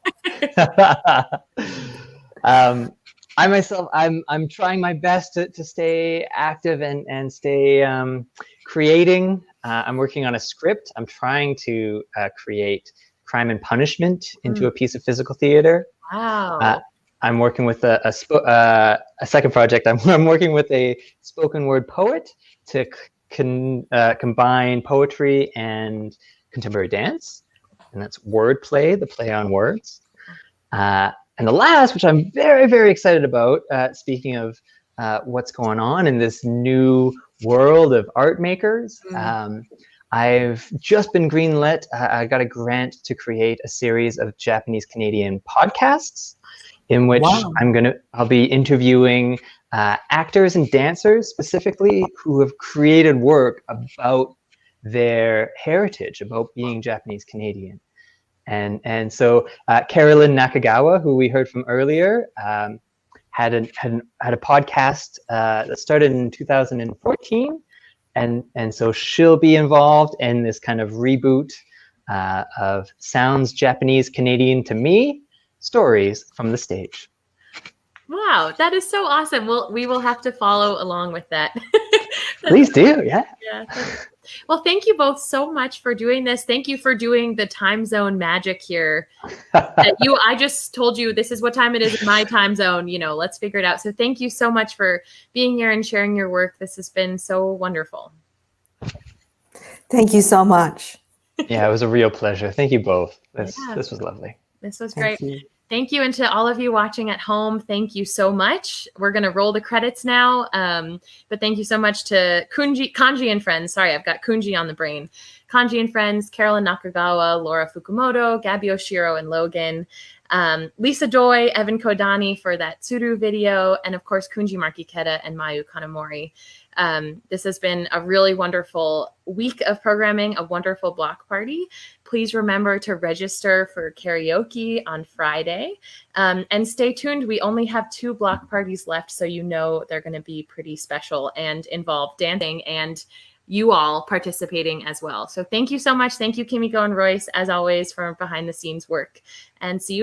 I myself, I'm trying my best to stay active and stay creating. I'm working on a script. I'm trying to create Crime and Punishment into a piece of physical theater. Wow. I'm working with a second project. I'm working with a spoken word poet to combine poetry and contemporary dance, and that's wordplay, the play on words. And the last, which I'm very, very excited about, speaking of what's going on in this new world of art makers, I've just been greenlit. I got a grant to create a series of Japanese Canadian podcasts in which I'll be interviewing actors and dancers specifically who have created work about their heritage, about being Japanese Canadian. And so Carolyn Nakagawa, who we heard from earlier, had a podcast that started in 2014, and so she'll be involved in this kind of reboot of Sounds Japanese Canadian to Me, Stories from the Stage. Wow, that is so awesome. We will have to follow along with that. Please do, yeah. Well, thank you both so much for doing this. Thank you for doing the time zone magic here. I just told you this is what time it is in my time zone. Let's figure it out. So thank you so much for being here and sharing your work. This has been so wonderful. Thank you so much. Yeah, it was a real pleasure. Thank you both. This was lovely. This was great. Thank you. And to all of you watching at home, thank you so much. We're going to roll the credits now. But thank you so much to Kanji and friends. Sorry, I've got Kunji on the brain. Kanji and friends, Carolyn Nakagawa, Laura Fukumoto, Gaby Oshiro and Logan, Lisa Doi, Evan Kodani for that Tsuru video, and of course, Kunji Ikeda and Mayu Kanamori. This has been a really wonderful week of programming, a wonderful block party. Please remember to register for karaoke on Friday. And stay tuned. We only have 2 block parties left, so you know they're going to be pretty special and involve dancing and you all participating as well. So thank you so much. Thank you, Kimiko and Royce, as always, for behind the scenes work. And see you next